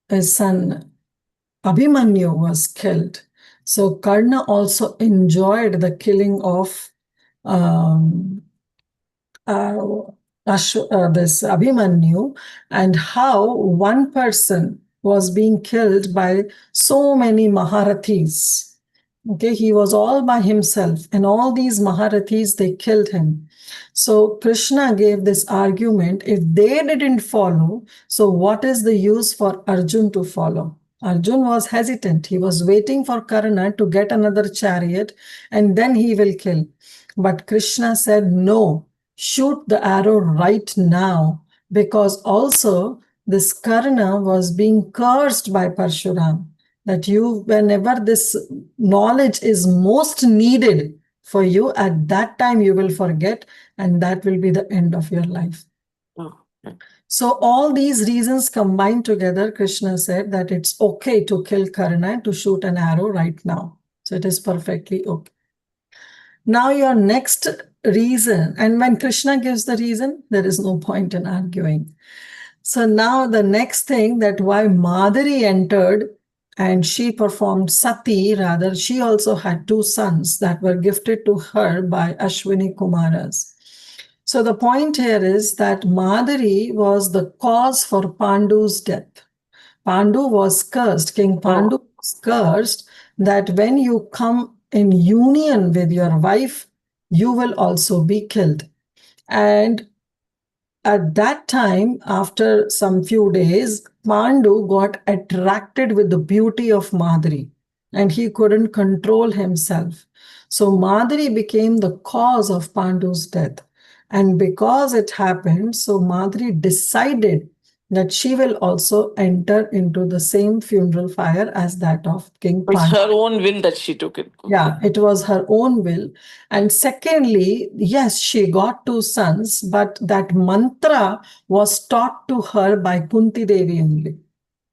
his son Abhimanyu was killed. So Karna also enjoyed the killing of um, this Abhimanyu, and how one person was being killed by so many Maharathis. Okay, he was all by himself, and all these Maharathis, they killed him. So Krishna gave this argument, if they didn't follow, so what is the use for Arjun to follow? Arjun was hesitant. He was waiting for Karna to get another chariot and then he will kill. But Krishna said, no, shoot the arrow right now, because also this Karna was being cursed by Parshuram, that whenever this knowledge is most needed for you, at that time you will forget, and that will be the end of your life. Oh, okay. So all these reasons combined together, Krishna said that it's okay to kill Karna and to shoot an arrow right now. So it is perfectly okay. Now your next reason, and when Krishna gives the reason, there is no point in arguing. So now the next thing, that why Madhuri entered and she performed sati, rather she also had two sons that were gifted to her by Ashwini Kumaras. So the point here is that Madhuri was the cause for Pandu's death. Pandu was cursed, King Pandu was cursed, that when you come in union with your wife, you will also be killed. And at that time, after some few days, Pandu got attracted with the beauty of Madhuri and he couldn't control himself. So Madhuri became the cause of Pandu's death. And because it happened, so Madhuri decided that she will also enter into the same funeral fire as that of King It's Pandu. her own will that she took it. Yeah, it was her own will. And secondly, yes, she got two sons, but that mantra was taught to her by Kunti Devi only.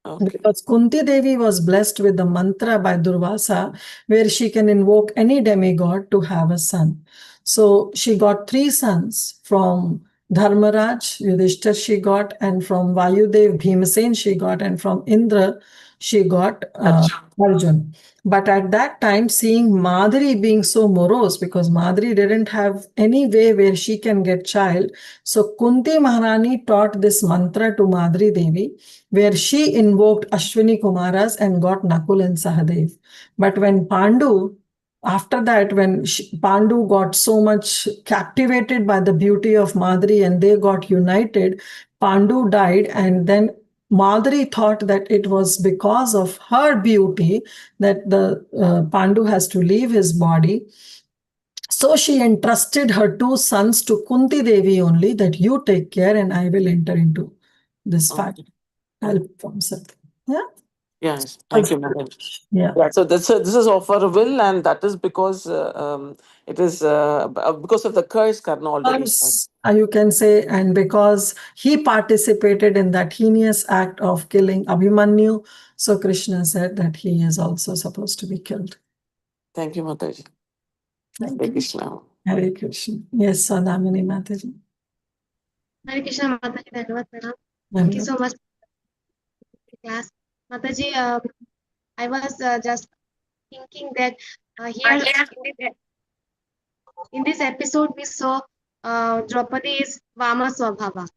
Okay. Because Kunti Devi was blessed with the mantra by Durvasa, where she can invoke any demigod to have a son. So she got three sons from Dharmaraj, Yudhishthir she got, and from Vayudev, Bhimasen she got, and from Indra she got Arjun. But at that time, seeing Madhuri being so morose, because Madhuri didn't have any way where she can get child, so Kunti Maharani taught this mantra to Madhuri Devi, where she invoked Ashwini Kumaras and got Nakul and Sahadev. But when Pandu, after that, when Pandu got so much captivated by the beauty of Madhuri and they got united, Pandu died, and then Madhuri thought that it was because of her beauty that the Pandu has to leave his body. So she entrusted her two sons to Kunti Devi only, that you take care and I will enter into this fight. I'll perform something. Yeah. Yes. Thank you, Mataji. Yeah. Yeah. So this is of her will, and that is because it is because of the curse Karna already. You can say, and because he participated in that heinous act of killing Abhimanyu, so Krishna said that he is also supposed to be killed. Thank you, Mataji. Thank Hare you. Krishna. Hare Krishna. Yes, Sonamini Mataji. Hare Krishna Mataji, Dhanavad Pranam. Thank you so much for the class. Mataji, I was just thinking that here in this episode we saw Draupadi is Vama Swabhava.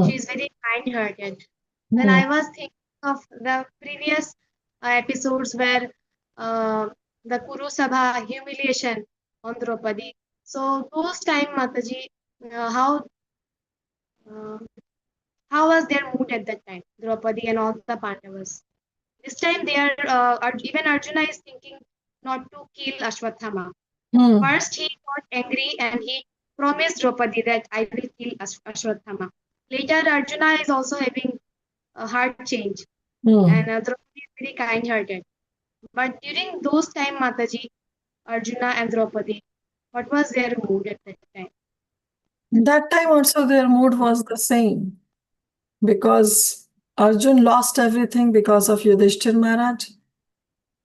She is very kind-hearted. Then I was thinking of the previous episodes where the Kuru Sabha humiliation on Draupadi. So those time, Mataji, how was their mood at that time, Draupadi and all the Pandavas? This time they are even Arjuna is thinking not to kill Ashwathama. First he got angry and he promised Draupadi that I will kill Ashwathama. later Arjuna is also having a heart change, Hmm. and Draupadi is very kind-hearted. But during those time, Mataji, Arjuna and Draupadi, what was their mood at that time? That time also their mood was the same because Arjun lost everything because of Yudhishthir Maharaj,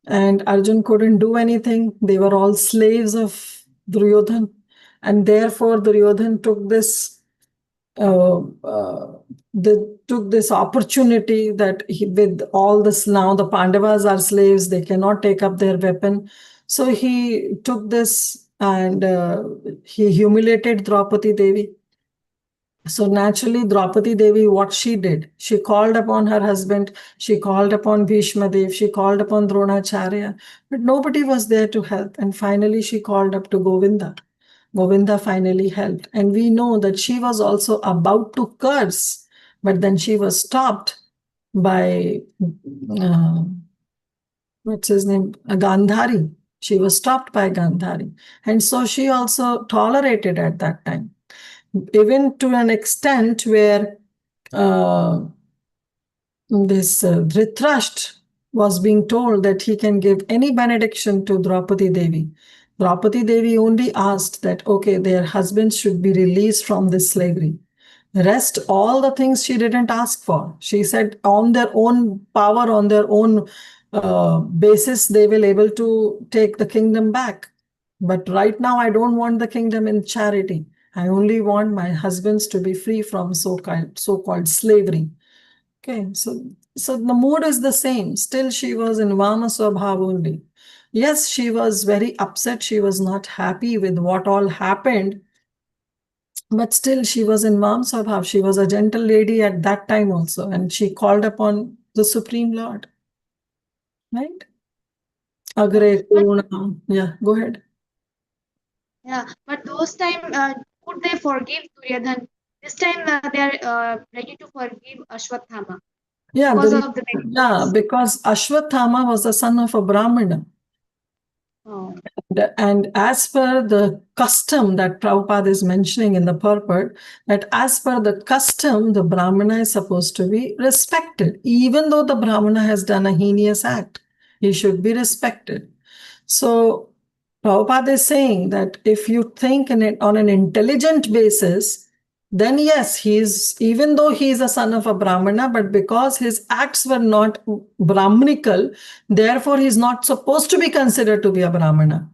and Arjun couldn't do anything. They were all slaves of Duryodhan, and therefore Duryodhan took this they took this opportunity that with all this, now the Pandavas are slaves, they cannot take up their weapon. So he took this and he humiliated Draupadi Devi. So naturally, Draupadi Devi, what she did, she called upon her husband, she called upon Bhishma Dev, she called upon Dronacharya, but nobody was there to help. And finally, she called up to Govinda. Govinda finally helped. And we know that she was also about to curse, but then she was stopped by, what's his name? Gandhari. She was stopped by Gandhari. And so she also tolerated at that time, even to an extent where this Dhritarashtra was being told that he can give any benediction to Draupadi Devi. Draupadi Devi only asked that, okay, their husbands should be released from this slavery. The rest, all the things she didn't ask for. She said on their own power, on their own basis, they will able to take the kingdom back. But right now, I don't want the kingdom in charity. I only want my husbands to be free from so-called slavery. Okay, so the mood is the same. Still, she was in Vama Swabhav only. Yes, she was very upset. She was not happy with what all happened. But still, she was in Vam Swabhav. She was a gentle lady at that time also. And she called upon the Supreme Lord. Right? Agre Kuruna. Yeah, go ahead. Yeah, but those time, could they forgive Duryodhan? This time they are ready to forgive Ashwathama Yeah, because of the because Ashwathama was the son of a Brahmana. Oh. And as per the custom that Prabhupada is mentioning in the purport, that as per the custom, the Brahmana is supposed to be respected. Even though the Brahmana has done a heinous act, he should be respected. So Prabhupada is saying that if you think on an intelligent basis, then yes, even though he is a son of a Brahmana, but because his acts were not Brahmanical, therefore he is not supposed to be considered to be a Brahmana.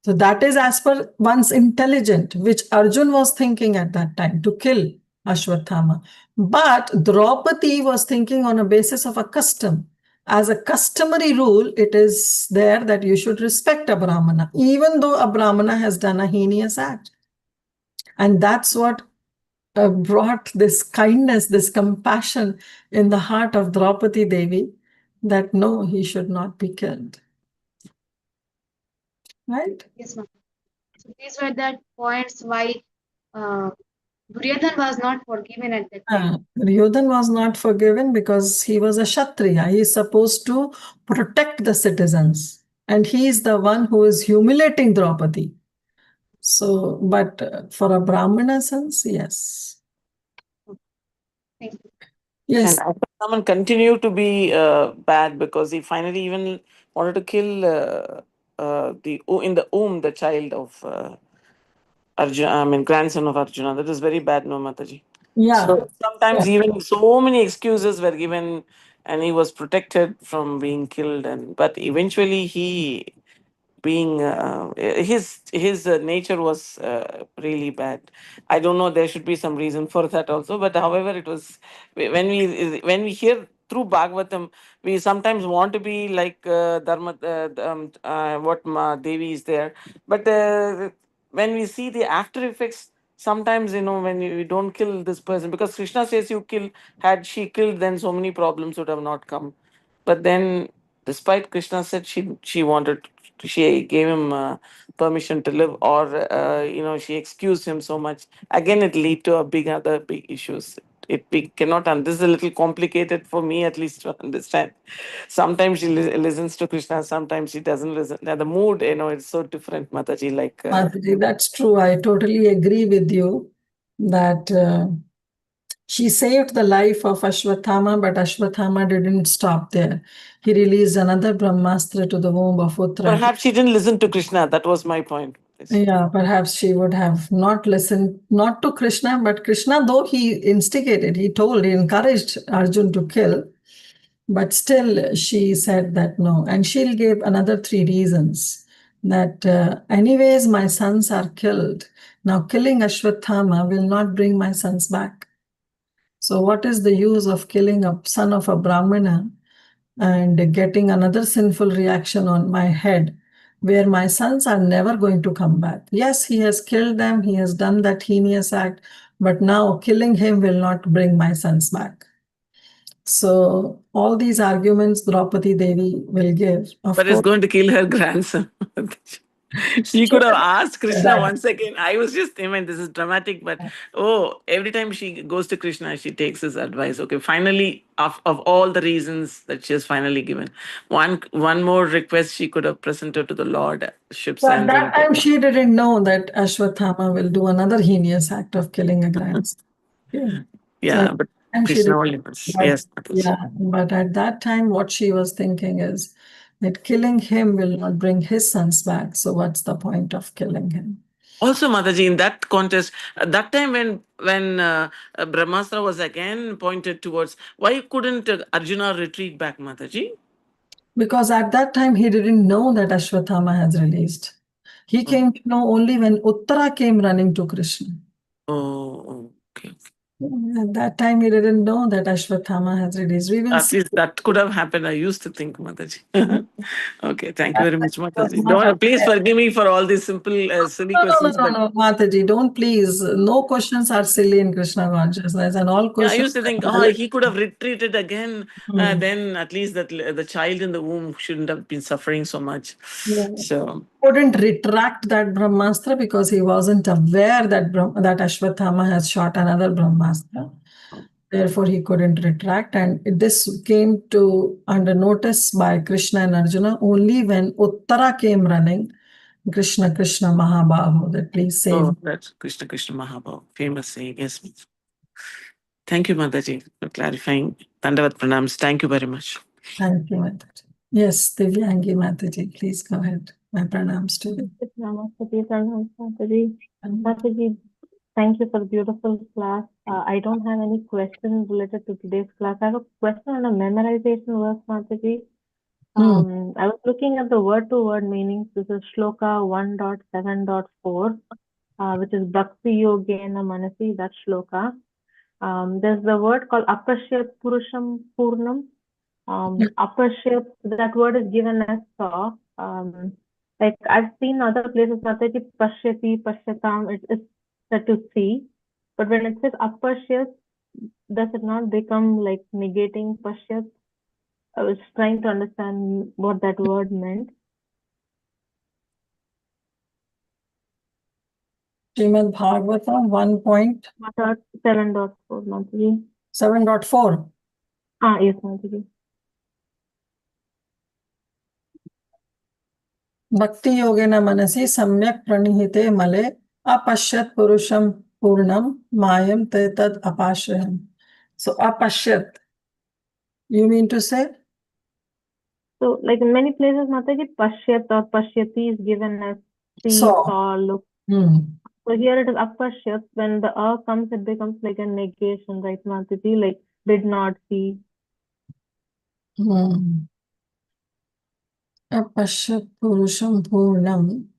So that is as per one's intelligent, which Arjun was thinking at that time, to kill Ashwathama. But Draupadi was thinking on a basis of a custom. As a customary rule, it is there that you should respect a Brahmana, even though a Brahmana has done a heinous act. And that's what brought this kindness, this compassion in the heart of Draupadi Devi, that no, he should not be killed. Right? Yes, ma'am. So these were the points why Duryodhan was not forgiven at that time. Duryodhan was not forgiven because he was a Kshatriya. He is supposed to protect the citizens. And he is the one who is humiliating Draupadi. So, but for a Brahmana sense, yes. Thank you. Yes. And Ashwatthama continued to be bad because he finally even wanted to kill the child of Arjuna, I mean grandson of Arjuna. That is very bad, no Mataji. Yeah. So sometimes even so many excuses were given, and he was protected from being killed. But eventually he being his nature was really bad. I don't know, there should be some reason for that also, but however it was, when we hear through Bhagavatam, we sometimes want to be like Dharma, what Devi is there, but when we see the after effects, sometimes when you don't kill this person, because Krishna says you kill, had she killed, then so many problems would have not come. But then, despite Krishna said she gave him permission to live, or she excused him so much. Again, it lead to other big issues. Cannot, and this is a little complicated for me at least to understand. Sometimes she listens to Krishna, sometimes she doesn't listen. Now, the mood, it's so different, Mataji. Mataji, that's true. I totally agree with you that She saved the life of Ashwathama, but Ashwathama didn't stop there. He released another Brahmastra to the womb of Uttara. Perhaps she didn't listen to Krishna. That was my point. Yeah, perhaps she would have not listened, not to Krishna, but Krishna, though he instigated, he encouraged Arjun to kill, but still she said that no. And she gave another 3 reasons that anyways, my sons are killed. Now killing Ashwathama will not bring my sons back. So what is the use of killing a son of a Brahmana and getting another sinful reaction on my head, where my sons are never going to come back? Yes, he has killed them, he has done that heinous act, but now killing him will not bring my sons back. So all these arguments Draupadi Devi will give. But it's going to kill her grandson. She could have asked Krishna once again. I was just, this is dramatic, but every time she goes to Krishna, she takes his advice. Okay, finally, of all the reasons that she has finally given, one more request she could have presented to the Lord. So at that time, she didn't know that Ashwathama will do another heinous act of killing a grandson. Okay. Yeah, So but Krishna only knows. Yes. Yeah, but at that time, what she was thinking is that killing him will not bring his sons back. So what's the point of killing him? Also, Mataji, in that contest, at that time when Brahmastra was again pointed towards, why couldn't Arjuna retreat back, Mataji? Because at that time, he didn't know that Ashwathama has released. He came to know only when Uttara came running to Krishna. Oh, okay. At that time, he didn't know that Ashwathama has released. We will At see. least that could have happened. I used to think, Mataji. Okay, thank you very much, Mataji. Please forgive me for all these simple, silly questions. No, Mataji, don't please. No questions are silly in Krishna consciousness, and all questions. I used to think, he could have retreated again. Then at least that the child in the womb shouldn't have been suffering so much. Yeah. So couldn't retract that Brahmastra because he wasn't aware that that Ashwathama has shot another Brahmastra. Therefore, he couldn't retract, and this came to under notice by Krishna and Arjuna only when Uttara came running. Krishna, Krishna, Mahabhaho, that please save. Oh, that's Krishna, Krishna, Mahabhav, famous saying. Yes. Thank you, Mataji, for clarifying. Dandavat pranams. Thank you very much. Thank you, Mataji. Yes, Divyangi Mataji, please go ahead. My pranams to you. Mataji, thank you for the beautiful class. I don't have any questions related to today's class. I have a question on a memorization verse, Mataji. I was looking at the word-to-word meanings. This is Shloka 1.7.4, which is Bhakti Yogena Manasi, that Shloka. There's the word called Apashyat Purusham Purnam. Apashyat, that word is given as saw. Like I've seen other places, Mataji, Pashyati, Pashyatam, it's said to see. But when it says Apashyat, does it not become like negating Pashyat? I was trying to understand what that word meant. Srimad Bhagavatam 1.7.4, Mataji. 7.4. Yes, Mataji. Bhakti Yogena Manasi Samyak Pranihite Male Apashyat Purusham Purnam Mayam Te Tad Apashyam. So Apashyat, you mean to say? So, like in many places, Mataji, Pashyat or Pashyati is given as see, saw, look. So here it is Apashyat. When the comes, it becomes like a negation, right, Mataji? Like did not see. Apashyat Purusham Purnam.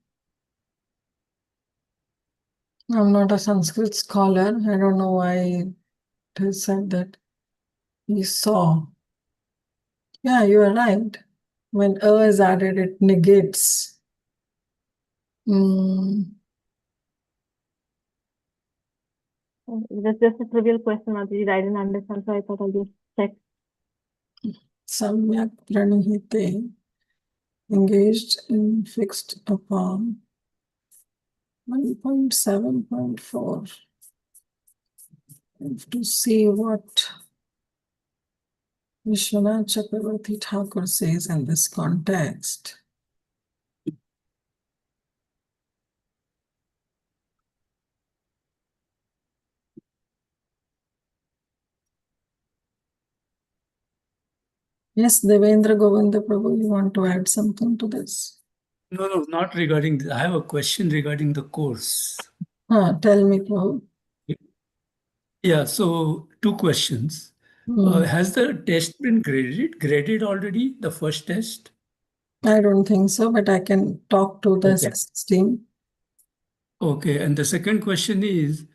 I'm not a Sanskrit scholar. I don't know why it is said that he saw. Yeah, you are right. When is added, it negates. That's just a trivial question, Mataji. I didn't understand, so I thought I'll just check. Samyak Pranihite, engaged in fixed upon 1.7.4. To see what Vishwanath Chakravarti Thakur says in this context. Yes, Devendra Govinda Prabhu, you want to add something to this? No, not regarding this. I have a question regarding the course. Tell me, Prabhu. Yeah, so 2 questions. Has the test been graded already, the first test? I don't think so, but I can talk to the Okay. team. Okay, and the second question is,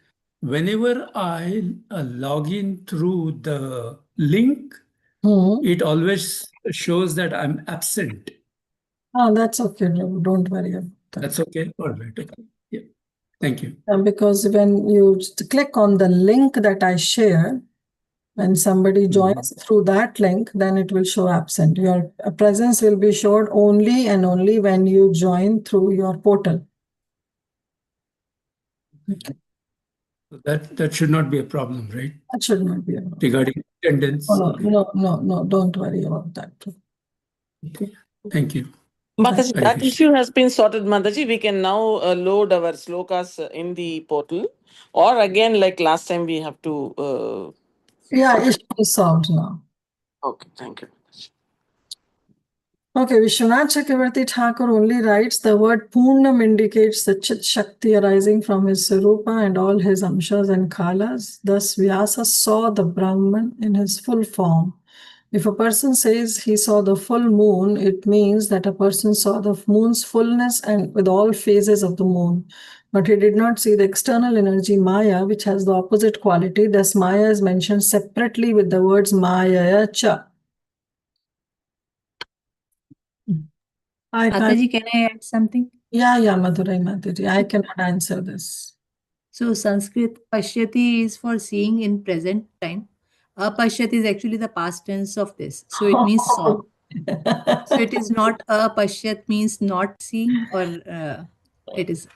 whenever I log in through the link, it always shows that I'm absent. Oh, that's okay. Don't worry about that. That's okay? All right. Okay. Yeah. Thank you. Because when you click on the link that I share, when somebody joins through that link, then it will show absent. Your presence will be showed only and only when you join through your portal. Okay. So that should not be a problem, right? That should not be a problem. Regarding attendance. No, don't worry about that. Okay. Thank you. Mataji, that issue has been sorted, Mataji. We can now load our slokas in the portal. Or again, like last time, we have to... Yeah, issue is solved now. Okay, thank you. Okay, Vishwanath Chakravarti Thakur only writes the word Purnam indicates the Chit Shakti arising from his Sarupa and all his Amshas and Khalas. Thus, Vyasa saw the Brahman in his full form. If a person says he saw the full moon, it means that a person saw the moon's fullness and with all phases of the moon. But he did not see the external energy Maya, which has the opposite quality. Thus, Maya is mentioned separately with the words Maya cha. Mataji, can I add something? Yeah, Madurai Mataji. I cannot answer this. So Sanskrit Pashyati is for seeing in present time. Apashyati is actually the past tense of this. So it means saw. So it is not Pashyat means not seeing, or it is,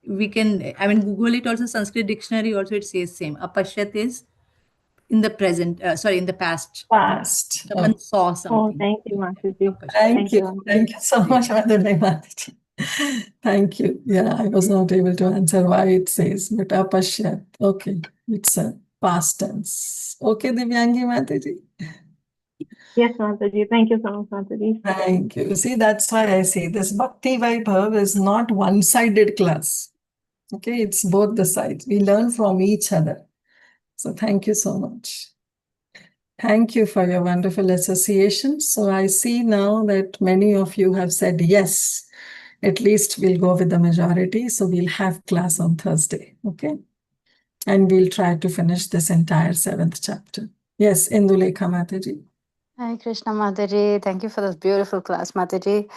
we can, I mean, Google it also, Sanskrit dictionary also it says same. Apashyat is in the present, in the past. Past. Someone saw something. Oh, thank you, Mataji. Thank you. Thank you so much, Madurai Mataji. Thank you. Yeah, I was not able to answer why it says, but apashyat. Okay, it's a past tense. Okay, Divyangi Mataji. Yes, Mataji. Thank you so much, Mataji. Thank you. See, that's why I say this Bhakti Vaibhav is not one-sided class. Okay, it's both the sides. We learn from each other. So thank you so much. Thank you for your wonderful association. So I see now that many of you have said yes. At least we'll go with the majority. So we'll have class on Thursday. Okay. And we'll try to finish this entire 7th chapter. Yes, Indulekha Mataji. Hi, Krishna Mataji. Thank you for this beautiful class, Mataji.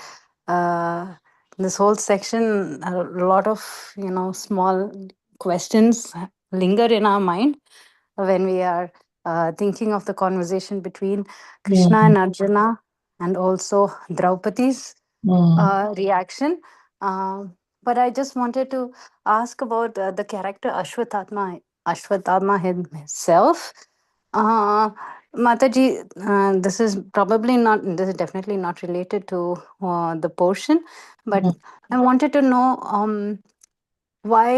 This whole section, a lot of, small questions linger in our mind when we are thinking of the conversation between Krishna and Arjuna, and also Draupadi's reaction. But I just wanted to ask about the character Ashwatthama himself. Mataji, this is definitely not related to the portion, but I wanted to know why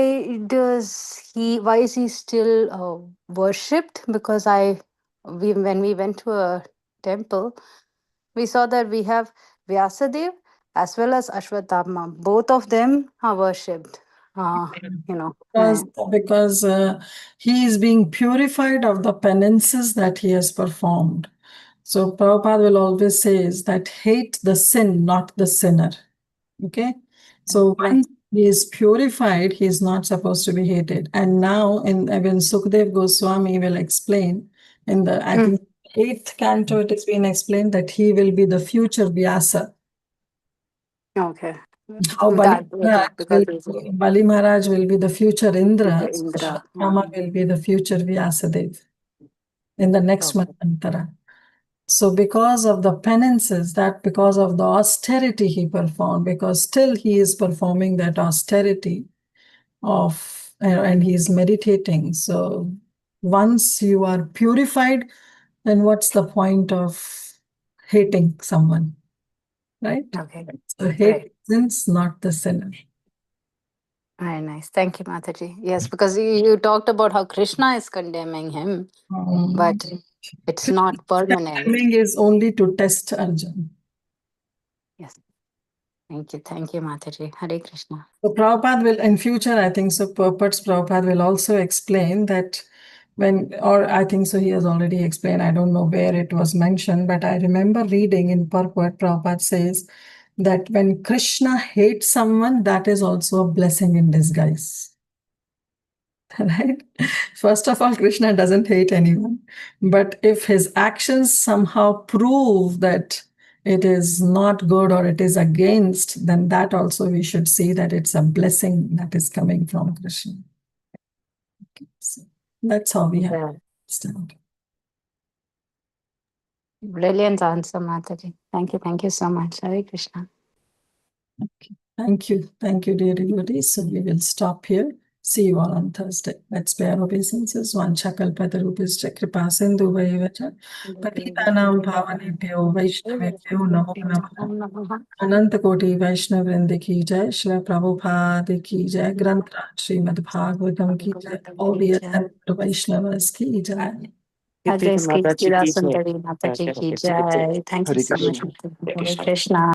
is he still worshipped? Because when we went to a temple, we saw that we have Vyasadev as well as Ashwatthama. Both of them are worshipped. Because he is being purified of the penances that he has performed. So Prabhupada will always say is that hate the sin, not the sinner. Okay? So once he is purified, he is not supposed to be hated. And now when Sukhdev Goswami will explain in the, I think, 8th canto, it has been explained that he will be the future Vyasa. Okay. How Bali Maharaj will be the future Indra. Rama will be the future Vyasadev in the next Manvantara. So because of the penances, because of the austerity he performed, because still he is performing that austerity and he is meditating. So once you are purified, then what's the point of hating someone? Right? Okay. So hate sins, not the sinner. Very nice. Thank you, Mataji. Yes, because you talked about how Krishna is condemning him, but It's not permanent. Timing is only to test Arjun. Yes. Thank you, Mataji. Hare Krishna. So Prabhupada will, in future, I think so, Prabhupada will also explain that or I think so he has already explained, I don't know where it was mentioned, but I remember reading in Purport, Prabhupada says that when Krishna hates someone, that is also a blessing in disguise. Right? First of all, Krishna doesn't hate anyone. But if his actions somehow prove that it is not good or it is against, then that also we should see that it's a blessing that is coming from Krishna. Okay, so that's how we have to understand. Brilliant answer, Mataji. Thank you so much. Hare Krishna. Okay. Thank you, dear devotees. So we will stop here. See you all on Thursday. Let's pay our obeisances. Vanchakalpatarupascha kripasindhu vayevacha patitanam bhavanebhyo vaishnavebhyo namo namah. Anantakoti Vaishnav Vrindi ki jai, Srila Prabhupada ki jai, Granth Srimad Bhagavatam ki jai, all the ascended Vaishnavas ki jai. Ajay Sri Sundari Mataji ki jai. Thank you Hare so much. Krishna. Hare Krishna.